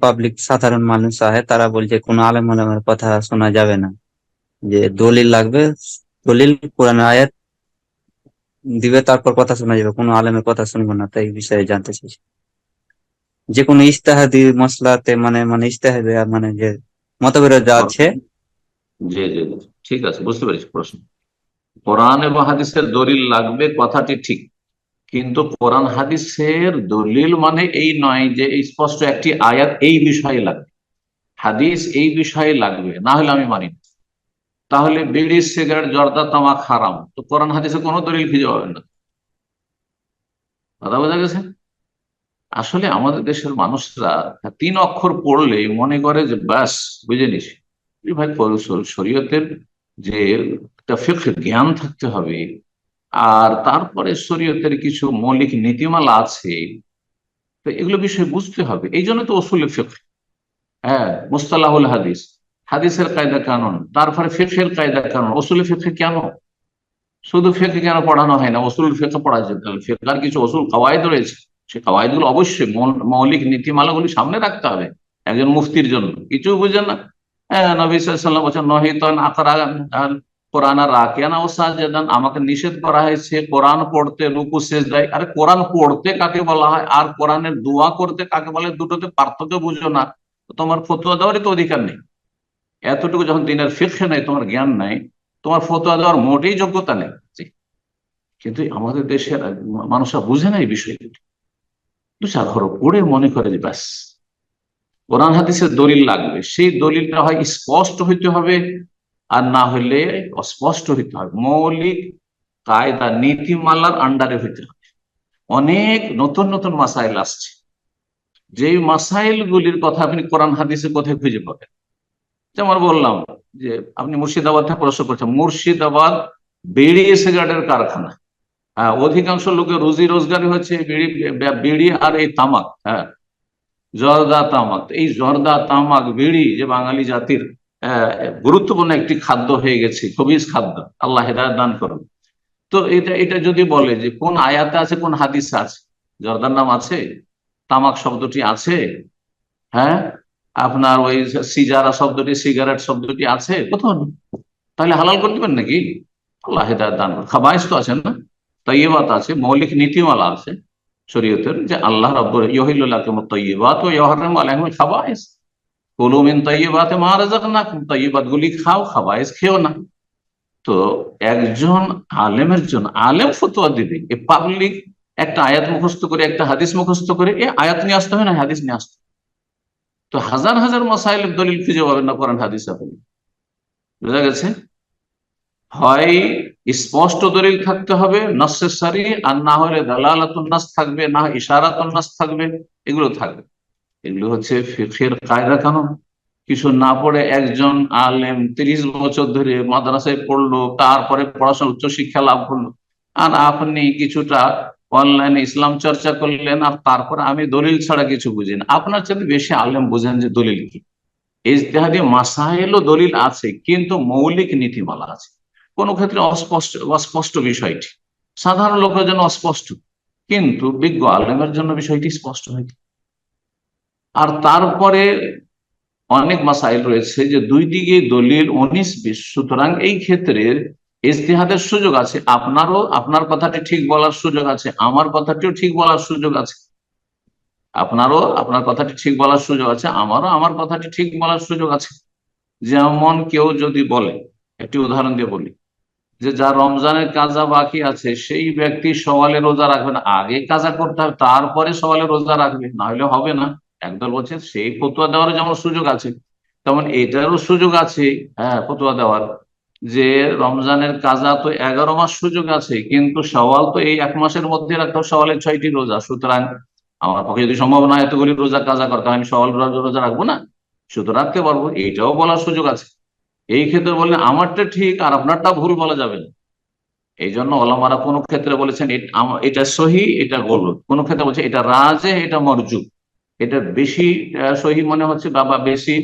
পাবলিক সাধারণ মানুষ আছে তারা বলছে কোনো আলেম আলেমের কথা শোনা যাবে না, যে দলিল লাগবে, দলিল কোরআন আয়াত দিবে, তারপর কথা শোনা যাবে, কোনো আলেমের কথা শুনবো না। তাই এই বিষয়ে জানতে চাইছি, যে কোনো ইজতিহাদি মসলাতে মানে মানে ইজতিহাদি মানে যে মতবিরোধ যা আছে। জি জি জি, ঠিক আছে, বুঝতে পেরেছি প্রশ্ন। কোরআন এবং হাদিসের দলিল লাগবে, কথাটি ঠিক, কিন্তু কোরআন হাদিসের দলিল মানে এই নয় যে এই স্পষ্ট একটি আয়াত এই বিষয়ে লাগবে, হাদিস এই বিষয়ে লাগবে, না হলে আমি মানি না। তাহলে বিড়ি, সিগারেট, জর্দা, তামাক হারাম, তো কোরআন হাদিসে কোনো দলিল খুঁজে পাবেন না। কথা বোঝা গেছে? আসলে আমাদের দেশের মানুষরা 3 অক্ষর পড়লে মনে করে যে ব্যাস বুঝে নিছি। ভাই, শরীয়তের যে একটা ফিকহ জ্ঞান থাকতে হবে, আর তারপরে শরীয়তের কিছু মৌলিক নীতিমালা আছে, তো এগুলো বিষয় বুঝতে হবে। এই জন্য তো উসুল ফিকহ, হ্যাঁ, মুস্তালাহুল হাদিস, হাদিসের কায়দা কানুন, তারপরে ফিকহের কায়দা কানুন। উসুল ফিকহ কেন, শুধু ফিকহ কেন পড়ানো হয় না? উসুল ফিকহ পড়া যেতে হবে। ফিকহের কিছু উসুল কাওয়ায়েদ রয়েছে, সেই কাওয়ায়েদগুলো অবশ্যই মৌলিক নীতিমালাগুলি সামনে রাখতে হবে একজন মুফতির জন্য। কিছু বুঝেন না, হ্যাঁ, নবী সাল্লাল্লাহু আলাইহি ওয়াসাল্লাম বলেছেন নহিতান আকরা কোরআন রাকিয়ান ওয়া সাজিদান, আমাকে নিষেধ করা হয়েছে কোরআন পড়তে রুকু সিজদায়। আরে কোরআন পড়তে কাকে বলা হয় আর কোরআনের দোয়া করতে কাকে বলে, দুটোতে পার্থক্য বুঝো না, তোমার ফতোয়া দেওয়ারই তো অধিকার নেই। এতটুকু যখন দিনের ফিকহ নেই, তোমার জ্ঞান নাই, তোমার ফতোয়া দেওয়ার মোটেই যোগ্যতা নেই। কিন্তু আমাদের দেশের মানুষরা বুঝে না এই বিষয়টি, 2-4 ঘর পড়ে মনে করে যে ব্যাস কোরআন হাদিসের দলিল লাগবে, সেই দলিলটা হয় স্পষ্ট হইতে হবে, আর না হইলে অস্পষ্ট হইতে হবে, মৌলিক কায়দা নীতিমালার আন্ডারে হইতে হবে। অনেক নতুন নতুন মাসাইল আসছে, যেই মাসাইল গুলির কথা আপনি কোরআন হাদিসে কোথায় খুঁজে পাবেন। যেমন বললাম যে আপনি মুর্শিদাবাদ থেকে প্রশ্ন করছেন, মুর্শিদাবাদ বিড়ি সিগারেটের কারখানা। হ্যাঁ, অধিকাংশ লোকের রুজি রোজগারই হচ্ছে বিড়ি আর এই তামাক। হ্যাঁ, জর্দা তামাক। এই জর্দা তামাক বিড়ি যে বাঙালি জাতির গুরুত্বপূর্ণ একটি খাদ্য হয়ে গেছে, খবিজ খাদ্য, আল্লাহ হেদায়েত দান করুন। তো এটা যদি বলে যে কোন আয়াতে আছে, কোন হাদিসে আছে, জর্দার নাম আছে, তামাক শব্দটি আছে, হ্যাঁ, আপনার ওই সিজারা শব্দটি, সিগারেট শব্দটি আছে কোথাও নেই। তাহলে হালাল করে দিবেন নাকি? আল্লাহ হেদায়েত দান করুন। খাবাইশ তো আছে না, তাইয়্যিবাত আছে, মৌলিক নীতিমালা আছে শরীয়তের, যে আল্লাহ রাব্বুল ইউহিল্লু লাকুমুত তাইয়্যিবাত ওয়া ইউহাররিমু আলাইকুমুল খাবাইস, কুলু মিন তাইয়্যিবাতি মা রাযাকনাকুম, তাইয়্যিবাত গুলি খাও, খাবাইস খেও না। তো একজন আলেমের জন্য, আলেম ফতোয়া দিবে, এ পাবলিক একটা আয়াত মুখস্থ করে, একটা হাদিস মুখস্থ করে, এ আয়াত নিয়ে আসতে হয় না হাদিস নিয়ে আসতে। তো হাজার হাজার মাসাইলের দলিল খুঁজে পাবেন না কোরআন হাদিসে আপনি। বুঝা গেছে? হয় স্পষ্ট দলিল থাকতে হবে নাসের সারি, আর না হলে দালালাতুন নাস থাকবে, না ইশারাতুন নাস থাকবে, এগুলো থাকবে। এগুলো হচ্ছে ফিকহের কায়দা কানুন। কিছু না পড়ে একজন আলেম 30 বছর ধরে মাদ্রাসায় পড়লো, তারপরে পড়াশোনা উচ্চ শিক্ষা লাভ করলো, আর আপনি কিছুটা অনলাইনে ইসলাম চর্চা করলেন, আর তারপরে আমি দলিল ছাড়া কিছু বুঝি না। আপনার চেয়ে বেশি আলেম বুঝেন যে দলিল কি। ইজতিহাদি মাসাইলও দলিল আছে, কিন্তু মৌলিক নীতিমালা আছে। কোন ক্ষেত্রে অস্পষ্ট বিষয়টি সাধারণ লোকের জন্য অস্পষ্ট, কিন্তু বিজ্ঞ আলেমের জন্য বিষয়টি স্পষ্ট হয়। আর তারপরে অনেক মাসাইল রয়েছে যে দুই দিকে দলিল 19-20, সুতরাং এই ক্ষেত্রে ইজতিহাদের সুযোগ আছে। আপনারও আপনার কথাটি ঠিক বলার সুযোগ আছে, আমার কথাটিও ঠিক বলার সুযোগ আছে। আপনারও আপনার কথাটি ঠিক বলার সুযোগ আছে, আমারও আমার কথাটি ঠিক বলার সুযোগ আছে। যেমন কেউ যদি বলে, একটি উদাহরণ দিয়ে বলি, যে যার রমজানের কাজা বাকি আছে সেই ব্যক্তি সওয়ালে রোজা রাখবে না, আগে কাজা করতে হবে তারপরে সওয়ালে রোজা রাখবে, না হলে হবে না। একদল বলছে সেই ফতোয়া দেওয়ার যেমন সুযোগ আছে, তেমন এটারও সুযোগ আছে, হ্যাঁ, ফতোয়া দেওয়ার, যে রমজানের কাজা তো 11 মাস সুযোগ আছে, কিন্তু সওয়াল তো এই 1 মাসের মধ্যে রাখতে হবে, সওয়ালের 6টি রোজা। সুতরাং আমার পক্ষে যদি সম্ভব না এতগুলি রোজা কাজা করতে, আমি সওয়াল রোজা রাখবো না, শুধু রাখতে পারবো, এইটাও বলার সুযোগ আছে। এই ক্ষেত্রে বললেন আমারটা ঠিক আর আপনারটা ভুল বলা যাবে না। এই জন্য ওলামারা কোনো ক্ষেত্রে বলেছেন এটা সহি, এটা গলত, কোন ক্ষেত্রে বলছে এটা রাজে, এটা মরজু, এটা বেশি সহি মনে হচ্ছে বা বেশি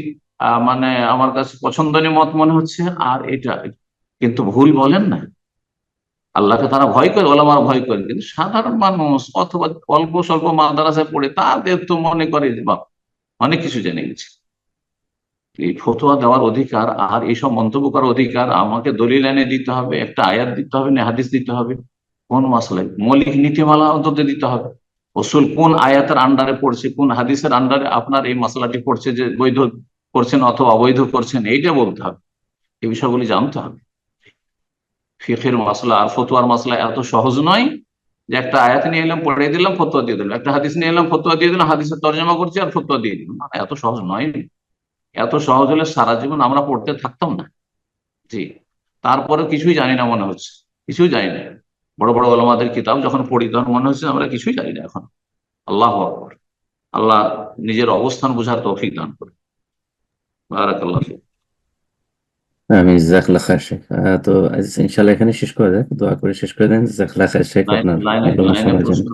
মানে আমার কাছে পছন্দনীয় মত মনে হচ্ছে, আর এটা কিন্তু ভুল বলেন না। আল্লাহকে তারা ভয় করে, ওলামারা ভয় করে, কিন্তু সাধারণ মানুষ অথবা অল্প স্বল্প মাদ্রাসায় পড়ে তাদের তো মনে করে যে বাপ অনেক কিছু জেনে গেছে। এই ফতোয়া দেওয়ার অধিকার আর এইসব মন্তব্য করার অধিকার আমাকে দলিল এনে দিতে হবে, একটা আয়াত দিতে হবে না হাদিস দিতে হবে, কোন মাসলায় মৌলিক নীতিমালা অন্তত দিতে হবে। রসুল কোন আয়াতের আন্ডারে পড়ছে, কোন হাদিসের আন্ডারে আপনার এই মশলাটি পড়ছে, যে বৈধ করছেন অথবা অবৈধ করছেন, এইটা বলতে হবে, এই বিষয়গুলি জানতে হবে। ফিকহের মাসলা আর ফতোয়ার মাসলা এত সহজ নয় যে একটা আয়াত নিয়ে এলাম পড়ে দিলাম ফতোয়া দিয়ে দিলাম, একটা হাদিস নিয়ে এলাম ফতোয়া দিয়ে দিলাম, হাদিসের তর্জমা করছি আর ফতোয়া দিয়ে দিলাম, এত সহজ নয়। এত সহজ হলে সারা জীবন আমরা পড়তে থাকতাম না। জি, তারপরে কিছুই জানি না মনে হচ্ছে, কিছুই জানি না। বড় বড় ওলামাদের কিতাব যখন পড়ি তখন মনে হচ্ছে আমরা কিছুই জানি না এখন। আল্লাহু আকবার। আল্লাহ নিজের অবস্থান বোঝার তৌফিক দান করে। বারাকাল্লাহ ফিক। আমি জাজাকাল্লাহ খায়ের শেখ। তো ইনশাআল্লাহ এখানে শেষ করে দেন, দোয়া করে শেষ করে দেন। জাজাকাল্লাহ খায়ের শেখ আপনার মূল্যবান সময়ের জন্য।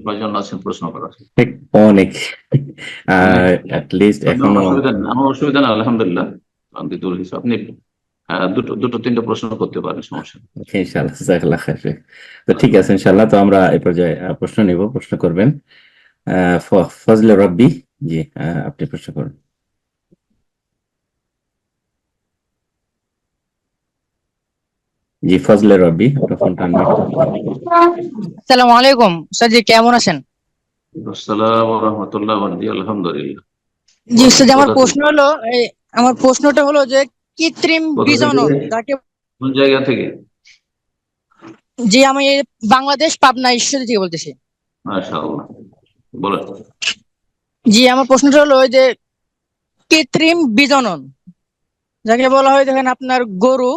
প্রয়োজন আছে প্রশ্ন করার অনেক লিস্ট এখনো আমার অসুবিধা না, আলহামদুলিল্লাহ দূর হিসাব আপনি দুটো তিনটে প্রশ্ন করতে পারেন, সমস্যা নেই। ইনশাআল্লাহ জাযাকাল্লাহ খায়ের শেখ। তো ঠিক আছে ইনশাআল্লাহ, তো আমরা এই পর্যায়ে প্রশ্ন নেব, প্রশ্ন করবেন ফজলে রব্বি। জি, আপনি প্রশ্ন করুন। জি ফজলে রব্বি, আপনার ফোনটা আনমিউট করুন। আসসালামু আলাইকুম স্যার, জি কেমন আছেন? আসসালামু ওয়া রাহমাতুল্লাহ ওয়া বারাকাতুহু। আলহামদুলিল্লাহ। জি স্যার, আমার প্রশ্ন হলো আমার প্রশ্নটা হলো যে কৃত্রিম বীজাণু যাকে, কোন জায়গা থেকে? জি আমি বাংলাদেশ পাবনা ঈশ্বরদী থেকে বলতেছি। মাশাআল্লাহ, বলেন। জি আমার প্রশ্নটা হলো যে কৃত্রিম বীজাণু যাকে বলা হয়, দেখেন আপনার গরু,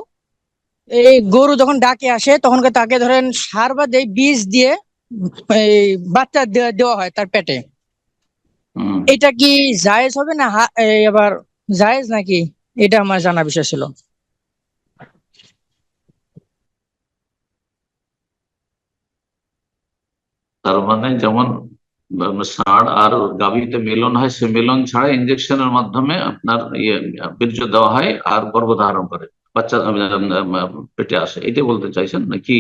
এই গরু যখন ডাকে আসে তখন তাকে ধরেন সার বা বীজ দিয়ে এই বাচ্চা দেওয়া হয় তার পেটে। এটা কি জায়েজ হবে না আবার জায়েজ নাকি, এটা আমার জানা বিষয় ছিল। তার মানে যেমন ষাঁড় আর গাভীতে মিলন হয়, সে মিলন ছাড়া ইনজেকশনের মাধ্যমে আপনার বীর্য দেওয়া হয় আর গর্ভধারণ করে বাচ্চা পেটে আসে, এটাই বলতে চাইছেন নাকি?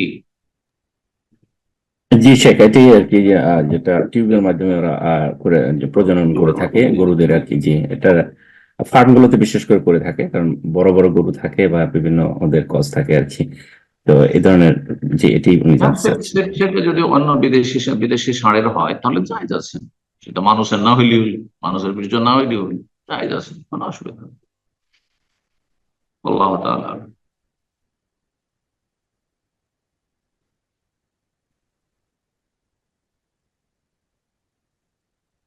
জি শেখ, এটাই আর কি যে, যেটা টিউবের মাধ্যমে ওরা করে যে প্রজনন করে থাকে গরুদের আর কি, যে এটা ফার্ম গুলোতে বিশেষ করে করে থাকে, কারণ বড় বড় গরু থাকে বা বিভিন্ন ওদের কজ থাকে আর কি। তো এই ধরনের যে এটি উনি জানতে চাচ্ছেন। সেটা যদি অন্য বিদেশি ষাঁড়ের হয় তাহলে জায়েজ আছে, সেটা মানুষের না হইলেও, মানুষের বীর্য না হইলেও জায়েজ আছে, কোনো অসুবিধা নেই। আল্লাহ তাআলা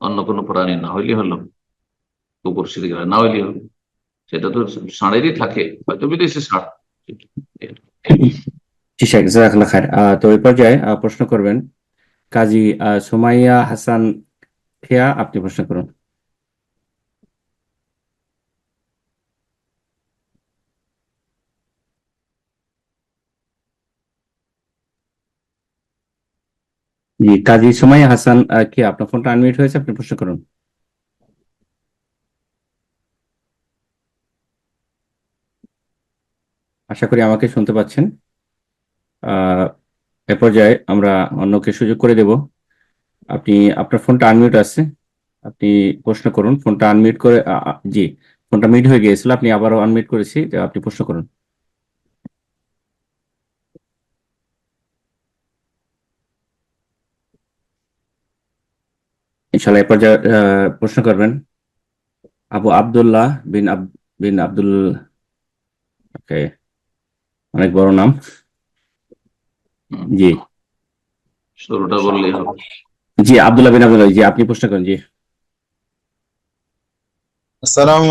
অন্য কোনো প্রাণী না হইলে হলো, কুকুর শিকার না হইলে হলো, সেটা তো ষাঁড়েরই থাকে, হয়তো বিদেশি ষাঁড়। জি শেখ, জাযাকাল্লাহ খায়ের। তো এই পর্যায়ে প্রশ্ন করবেন কাজী সুমাইয়া হাসান খেয়া, আপনি প্রশ্ন করুন। জি কাজী সুমাইয়া হাসান খেয়া, আপনার ফোনটা আনমিউট হয়েছে, আপনি প্রশ্ন করুন। আশা করি আমাকে শুনতে পাচ্ছেন। এ পর্যায়ে আমরা অন্যকে সুযোগ করে দেব। আপনি, আপনার ফোনটা আনমিউট আছে, আপনি প্রশ্ন করুন। ফোনটা আনমিউট করে জি, ফোনটা মিউট হয়ে গিয়েছিল, আপনি আবারও আনমিউট করেছি, আপনি প্রশ্ন করুন। ইনশাআল্লাহ এ পর্যায়ে প্রশ্ন করবেন আবু আব্দুল্লাহ বিন আব্দুল, ওকে, অনেক বড় নাম। জি শুরুটা বললেই হবে। জি আব্দুল্লাহ বিন আব্দুল্লাহ, জি আপনি প্রশ্ন করেন। জি আসসালামু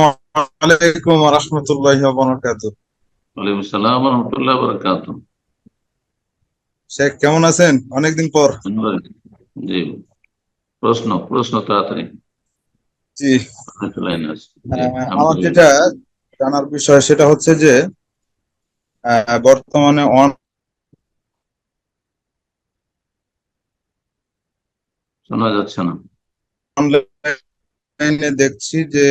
আলাইকুম ওয়া রাহমাতুল্লাহি ওয়া বারাকাতুহু। ওয়ালাইকুম আসসালাম ওয়া রাহমাতুল্লাহি ওয়া বারাকাতুহু। শেখ কেমন আছেন? অনেকদিন পর। জি, প্রশ্ন তাড়াতাড়ি। জি, লাইনে আছে। জি, আমার যেটা জানার বিষয় সেটা হচ্ছে যে বর্তমানে শোনা যাচ্ছে না। অনলাইনে দেখছি যে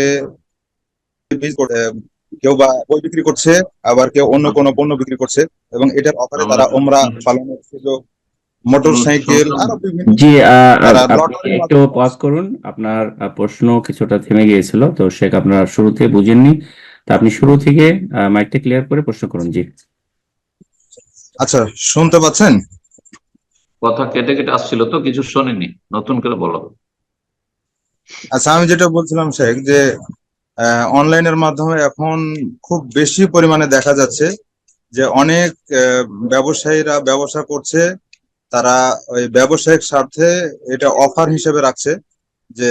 কেউ বা বই বিক্রি করছে, আবার কেউ অন্য কোনো পণ্য বিক্রি করছে, এবং এটার অফারে তারা উমরা পালনের সুযোগ, মোটরসাইকেল, আরো বিভিন্ন জি তারা আপনি লটারির একটু মাধ্যমে। পজ করুন, আপনার প্রশ্ন কিছুটা থেমে গিয়েছিল, তো শেখ আপনার শুরুতে বুঝেননি, তো আপনি শুরু থেকে মাইকটা ক্লিয়ার করে প্রশ্ন করুন। জি আচ্ছা, শুনতে পাচ্ছেন? কথা কেটে কেটে আসছিল তো, কিছু শোনেনি, নতুন করে বলো। আচ্ছা, আমি যেটা বলছিলাম শেখ, যে অনলাইনের মাধ্যমে এখন খুব বেশি পরিমাণে দেখা যাচ্ছে যে অনেক ব্যবসায়ীরা ব্যবসা করছে, তারা ওই ব্যবসায়িক স্বার্থে এটা অফার হিসেবে রাখছে যে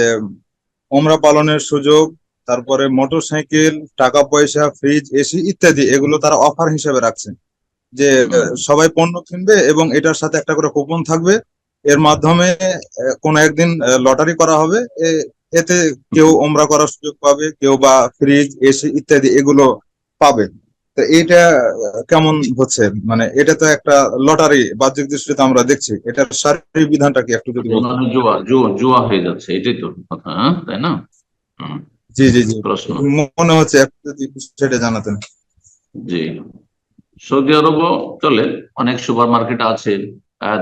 ওমরা পালনের সুযোগ, তারপরে মোটরসাইকেল, টাকা পয়সা, ফ্রিজ, এসি ইত্যাদি, এগুলো তারা অফার হিসেবে রাখছে যে সবাই পণ্য কিনবে এবং এটার সাথে একটা করে কুপন থাকবে, এর মাধ্যমে কোনো একদিন লটারি করা হবে, এতে কেউ ওমরা করার সুযোগ পাবে, কেউ বা ফ্রিজ, এসি ইত্যাদি এগুলো পাবে। তো এটা কেমন হচ্ছে? মানে এটা তো একটা লটারি বাহ্যিক দৃষ্টিতে আমরা দেখছি, এটার শারীরিক বিধানটা কি একটু যদি বলতেন। জুয়া হয়ে যাচ্ছে, এটাই তো কথা, তাই না? জি জি জি, প্রশ্ন মনে হচ্ছে একটু যদি সেটা জানাতেন। জি, সৌদি আরবও চলে, অনেক সুপার মার্কেট আছে,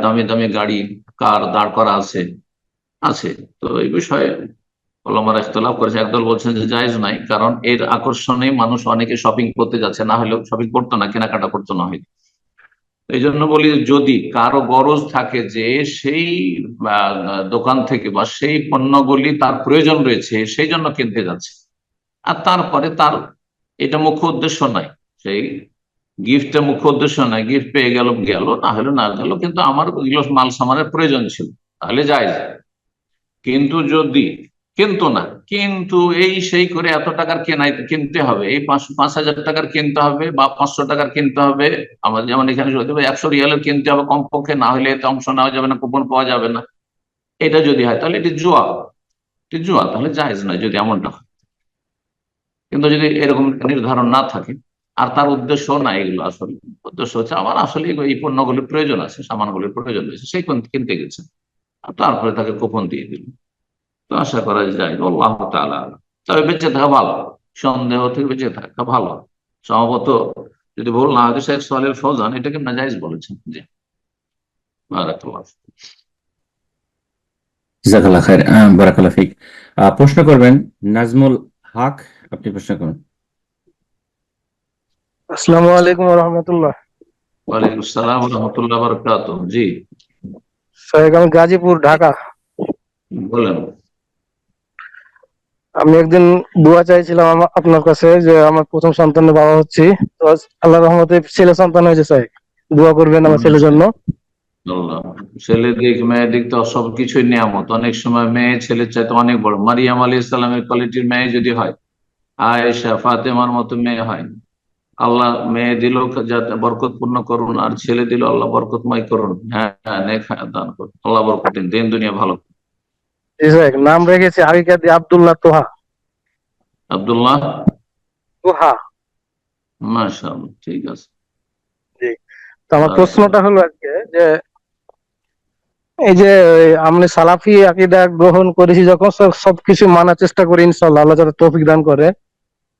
দামি দামি গাড়ি, কার দাঁড় করা আছে আছে। তো এই বিষয়ে ওলামারা ইখতিলাফ করেছে। একদল বলছেন যে জায়েজ নাই, কারণ এর আকর্ষণে মানুষ অনেকে শপিং করতে যাচ্ছে, না হলেও শপিং করতো না, কেনাকাটা করতো না হয়তো। এই জন্য বলি, যদি কারো গরজ থাকে যে সেই দোকান থেকে বা সেই পণ্যগুলি তার প্রয়োজন রয়েছে, সেই জন্য কিনতে যাচ্ছে, আর তারপরে তার এটা মুখ্য উদ্দেশ্য নয়, সেই গিফটটা মুখ্য উদ্দেশ্য নয়, গিফট পেয়ে গেল গেল, না হলে না গেল, কিন্তু আমার ওইগুলো মাল সামানের প্রয়োজন ছিল, তাহলে জায়েজ। কিন্তু যদি কিন্তু এই সেই করে এত টাকার কিনতে হবে, এই 5,000 টাকার কিনতে হবে বা 500 টাকার কিনতে হবে, আমাদের যেমন এখানে 100 রিয়ালের কিনতে হবে কমপক্ষে, না হলে এতে অংশ নেওয়া যাবে না, কুপন পাওয়া যাবে না, এটা যদি হয় তাহলে এটি জুয়া। জুয়া, তাহলে জায়েজ নয় যদি এমনটা হয়। কিন্তু যদি এরকম নির্ধারণ না থাকে আর তার উদ্দেশ্য না এগুলো, আসলে উদ্দেশ্য হচ্ছে আমার আসলে এই পণ্যগুলির প্রয়োজন আছে, সামানগুলির প্রয়োজন রয়েছে, সেই কিনতে গেছে আর তারপরে তাকে কুপন দিয়ে দিল, তো আশা করা যায় আল্লাহ তাআলা আ'লাম। তবে বেঁচে থাকা ভালো, সন্দেহ থেকে বেঁচে থাকা ভালো। সম্ভবত যদি ভুল না হয় শেখ সালেহ ফৌজান এটাকে নাজায়েজ বলেছেন। জি, বারাকাল্লাহ। জাযাকাল্লাহ খায়ের, বারাকাল্লাহ ফিক। প্রশ্ন করবেন নাজমুল হক, আপনি প্রশ্ন করুন। আসসালামু আলাইকুম রহমতুল্লাহ। ওয়ালাইকুম আসসালাম ওয়া রাহমাতুল্লাহি ওয়া বারাকাতুহু। জি, সাহেব আমি গাজীপুর, ঢাকা। বলেন। আমি একদিন দোয়া চাইছিলাম আপনার কাছে যে আমার প্রথম সন্তানের বাবা হচ্ছি, তো আল্লাহর রহমতে ছেলে সন্তান হয়েছে। স্যার দোয়া করবেন আমার ছেলের জন্য। আল্লাহ, ছেলে দিক মেয়ে দিক তো সবকিছুই নিয়ামত। অনেক সময় মেয়ে ছেলের চাইতে অনেক বড়। মারিয়াম আলাইহিস সালামের কোয়ালিটির মেয়ে যদি হয়, আয়েশা ফাতেমার মতো মেয়ে হয়, আল্লাহ মেয়ে দিল যাতে বরকতপূর্ণ করুন, আর ছেলে দিল আল্লাহ বরকতময় করুন। হ্যাঁ, নেক হায়াত দান করুন, আল্লাহ বরকত দিন, দিন দুনিয়া ভালো করুন। জি স্যার, নাম রেখেছি হাকিকাত আব্দুল্লাহ তোহা। আব্দুল্লাহ তোহা। মাশাআল্লাহ, ঠিক আছে। জি, তো আমার প্রশ্নটা হলো আজকে যে এই যে আমরা সালাফি আকীদা গ্রহণ করেছি যখন, সবকিছু মানার চেষ্টা করি ইনশাআল্লাহ, আল্লাহ যাতে তৌফিক দান করে।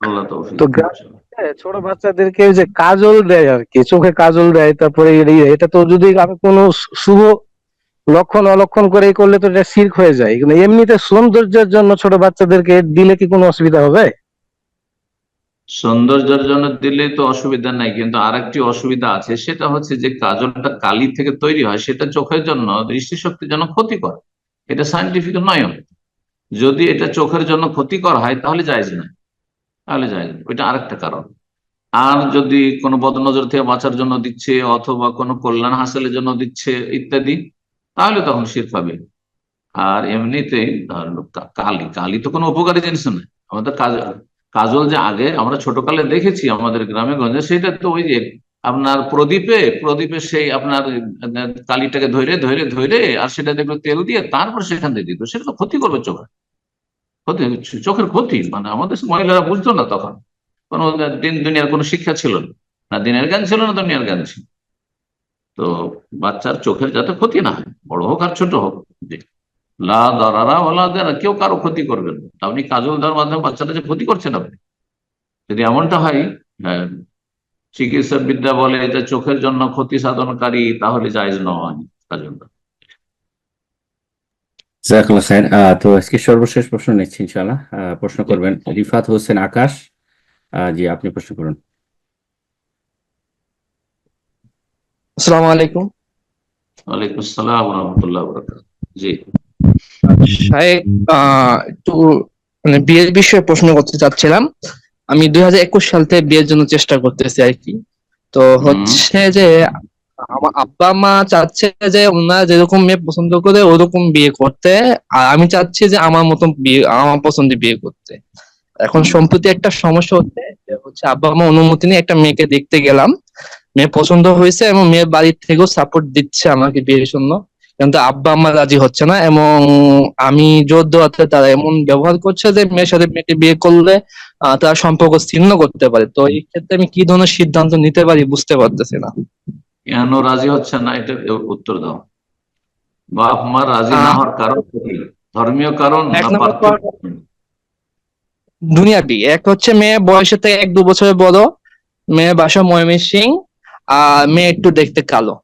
আল্লাহ তৌফিক তো দান করুন। ছোট বাচ্চাদেরকে যে কাজল দেয় আর কি, চোখে কাজল দেয়, তারপরে এটা তো যদি আমি কোনো শুভ লক্ষণ অলক্ষণ করে করলে তো এটা শিরক হয়ে যায়। কিন্তু এমনিতে সৌন্দর্যের জন্য ছোট বাচ্চাদেরকে দিলে কি কোনো অসুবিধা হবে? সৌন্দর্যের জন্য দিলে তো অসুবিধা নাই, কিন্তু আরেকটি অসুবিধা আছে, সেটা হচ্ছে যে কাজলটা কালি থেকে তৈরি হয়, সেটা চোখের জন্য, দৃষ্টিশক্তির জন্য ক্ষতিকর। এটা সায়েন্টিফিক নয়। যদি এটা চোখের জন্য ক্ষতিকর হয় তাহলে জায়েজ না, তাহলে জায়েজ না, ওইটা আরেকটা কারণ। আর যদি কোনো বদনজর থেকে বাঁচার জন্য দিচ্ছে অথবা কোনো কল্যাণ হাসিলের জন্য দিচ্ছে ইত্যাদি, তাহলে তখন শিরক হবে। আর এমনিতে ধরেন কালি, কালি তো কোনো উপকারী জিনিস না। আমাদের কাজল যে আগে আমরা ছোটকালে দেখেছি আমাদের গ্রামে গঞ্জে, সেটা তো ওই যে আপনার প্রদীপে প্রদীপে সেই আপনার কালিটাকে ধরে ধরে ধরে আর সেটা দেখলো তেল দিয়ে তারপর সেখান দিয়ে দিত, সেটা তো ক্ষতি করবে চোখে, ক্ষতি, চোখের ক্ষতি। মানে আমাদের মহিলারা বুঝতো না তখন, কোনো দিন দুনিয়ার কোনো শিক্ষা ছিল না, না দিনের জ্ঞান ছিল না দুনিয়ার জ্ঞান ছিল। তো বাচ্চার চোখের যাতে ক্ষতি না হয়, বড় হোক আর ছোট হোক, লা দারারা ওয়ালা দিরারা, কেউ কারো ক্ষতি করবেন না। আপনি কাজল দেওয়ার মাধ্যমে বাচ্চাটা যে ক্ষতি করছেন আপনি, যদি এমনটা হয়, হ্যাঁ, চিকিৎসা বিদ্যা বলে যে চোখের জন্য ক্ষতি সাধনকারী, তাহলে জায়েজ নয় কাজল দেওয়া। জাযাকাল্লাহ খায়ের। তো আজকে সর্বশেষ প্রশ্ন নিচ্ছি ইনশাআল্লাহ। প্রশ্ন করবেন রিফাত হোসেন আকাশ। জি, আপনি প্রশ্ন করুন। আসসালামু আলাইকুম। ওয়ালাইকুম আসসালাম ওয়া রাহমাতুল্লাহি ওয়া বারাকাতুহু। জি শাহেক, একটু মানে বিয়ের বিষয়ে প্রশ্ন করতে চাচ্ছিলাম। আমি 2021 সাল থেকে বিয়ের জন্য চেষ্টা করতেছি আর কি। তো হচ্ছে যে আমার আব্বা মা চাচ্ছে যে ওনারা যেরকম মেয়ে পছন্দ করে ওরকম বিয়ে করতে, আর আমি চাচ্ছি যে আমার মতন বিয়ে, আমার পছন্দের বিয়ে করতে। এখন সম্প্রতি একটা সমস্যা হচ্ছে আব্বা মা অনুমতি নিয়ে একটা মেয়েকে দেখতে গেলাম, মেয়ে পছন্দ হয়েছে এবং মেয়ের বাড়ির থেকেও সাপোর্ট দিচ্ছে আমাকে বিয়ের জন্য, কিন্তু আব্বা আম্মা রাজি হচ্ছে না এবং আমি জোর দেওয়াতে তারা এমন ব্যবহার করছে যে মেয়ের সাথে মেয়েকে বিয়ে করলে তারা সম্পর্ক ছিন্ন করতে পারে। তো এই ক্ষেত্রে আমি কি ধরনের সিদ্ধান্ত নিতে পারি বুঝতে পারতেছি না। কেন রাজি হচ্ছে না, এটা উত্তর দাও। বাপ মা রাজি না হওয়ার কারণ কি? ধর্মীয় কারণ না পার্থক্য? দুনিয়াবি। এক হচ্ছে মেয়ে বয়সের থেকে 1-2 বছরের বড়, মেয়ে বাসা ময়মনসিং, আর মেয়ে একটু দেখতে কালো।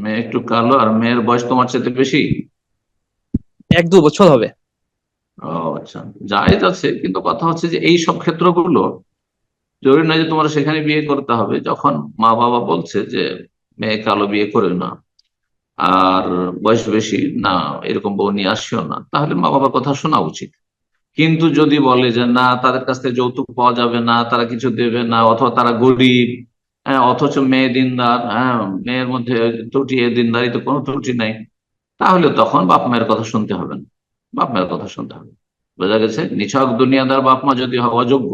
মেয়ে একটু কালো আর মেয়ের বয়স তোমার চাইতে বেশি? 1-2 বছর হবে। ও আচ্ছা, জায়েজ আছে, কিন্তু কথা হচ্ছে যে এই সব ক্ষেত্রগুলো জরুরি নয় যে তোমার সেখানে বিয়ে করতে হবে। যখন মা বাবা বলছে যে মেয়ে কালো বিয়ে করে না আর বয়স বেশি না, এরকম বউ নিয়ে আসিও না, তাহলে মা বাবার কথা শোনা উচিত। কিন্তু যদি বলে যে না, তাদের কাছ থেকে যৌতুক পাওয়া যাবে না, তারা কিছু দেবে না, অথবা তারা গরিব, হ্যাঁ, অথচ মেয়ে দিনদার, হ্যাঁ, মেয়ের মধ্যে ত্রুটি, এ দিনদারিতে কোনো ত্রুটি নাই, তাহলে তখন বাপ মায়ের কথা শুনতে হবে না, বাপ মায়ের কথা শুনতে হবে। বোঝা গেছে? নিছক দুনিয়াদার বাপ মা যদি হয় অযোগ্য,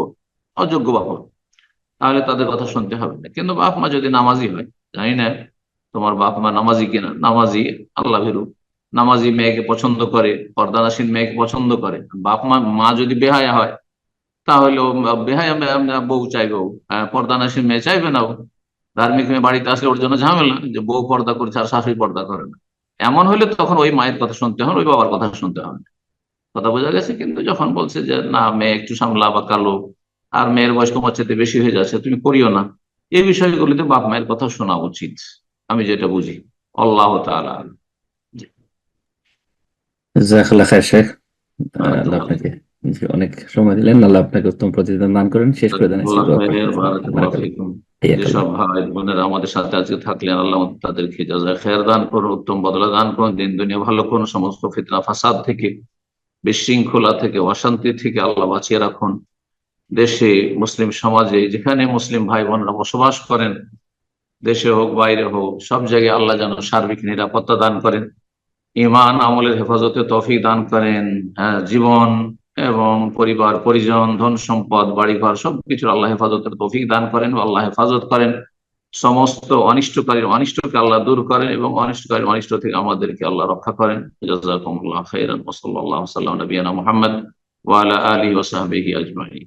অযোগ্য বাপ মা, তাহলে তাদের কথা শুনতে হবে না। কিন্তু বাপ মা যদি নামাজি হয়, জানি না তোমার বাপ মা নামাজি কিনা, নামাজি, আল্লাহ ভীরু, নামাজি মেয়েকে পছন্দ করে, পর্দানাসীন মেয়েকে পছন্দ করে। বাপ মা যদি বেহায়া হয় তাহলে বেহায়া বউ চাইবে, পর্দানাসীন মেয়ে চাইবে না। ধার্মিক মেয়ে বাড়িতে আসলে ওর জন্য ঝামেলা যে বউ পর্দা করছে আর শাশুড়ি পর্দা করে না। এমন হলে তখন ওই মায়ের কথা শুনতে হবে, ওই বাবার কথা শুনতে হবে। কথা বোঝা গেছে? কিন্তু যখন বলছে যে না মেয়ে একটু সামলা বা কালো, আর মেয়ের বয়স তোমার চেয়ে বেশি হয়ে যাচ্ছে, তুমি করিও না, এই বিষয়গুলিতে বাপ মায়ের কথা শোনা উচিত, আমি যেটা বুঝি। আল্লাহ তাআলা আ'লাম। জাযাকাল্লাহ খায়ের শেখ। আল্লাহ আপনাকে অনেক সময় দিলেন, আল্লাহ আপনাকে উত্তম প্রতিদান দান করেন। শেষ করে দেন আজকে দোয়া করে। যেসব ভাই বোনেরা আমাদের সাথে আজকে থাকলেন, আল্লাহ তাদেরকে জাযায়ে খায়ের দান করুন, উত্তম বদলা দান করুন, দিন দুনিয়া ভালো করুন, সমস্ত ফিতনা ফাসাদ থেকে, বিশৃঙ্খলা থেকে, অশান্তি থেকে আল্লাহ বাঁচিয়ে রাখুন। দেশে, মুসলিম সমাজে, যেখানে মুসলিম ভাই বোনরা বসবাস করেন, দেশে হোক বাইরে হোক, সব জায়গায় আল্লাহ যেন সার্বিক নিরাপত্তা দান করেন, ঈমান আমলের হেফাজতে তৌফিক দান করেন, জীবন এবং পরিবার পরিজন, ধন সম্পদ, বাড়িঘর সবকিছুর আল্লাহ হেফাজতের তৌফিক দান করেন, আল্লাহ হেফাজত করেন। সমস্ত অনিষ্টকারীর অনিষ্টকে আল্লাহ দূর করেন এবং অনিষ্টকারীর অনিষ্ট থেকে আমাদেরকে আল্লাহ রক্ষা করেন। জাযাকুমুল্লাহু খাইরান ওয়া সাল্লাল্লাহু আলা নবিয়িনা মুহাম্মদ ওয়া আলা আলিহি ওয়া সাহবিহি আজমাইন।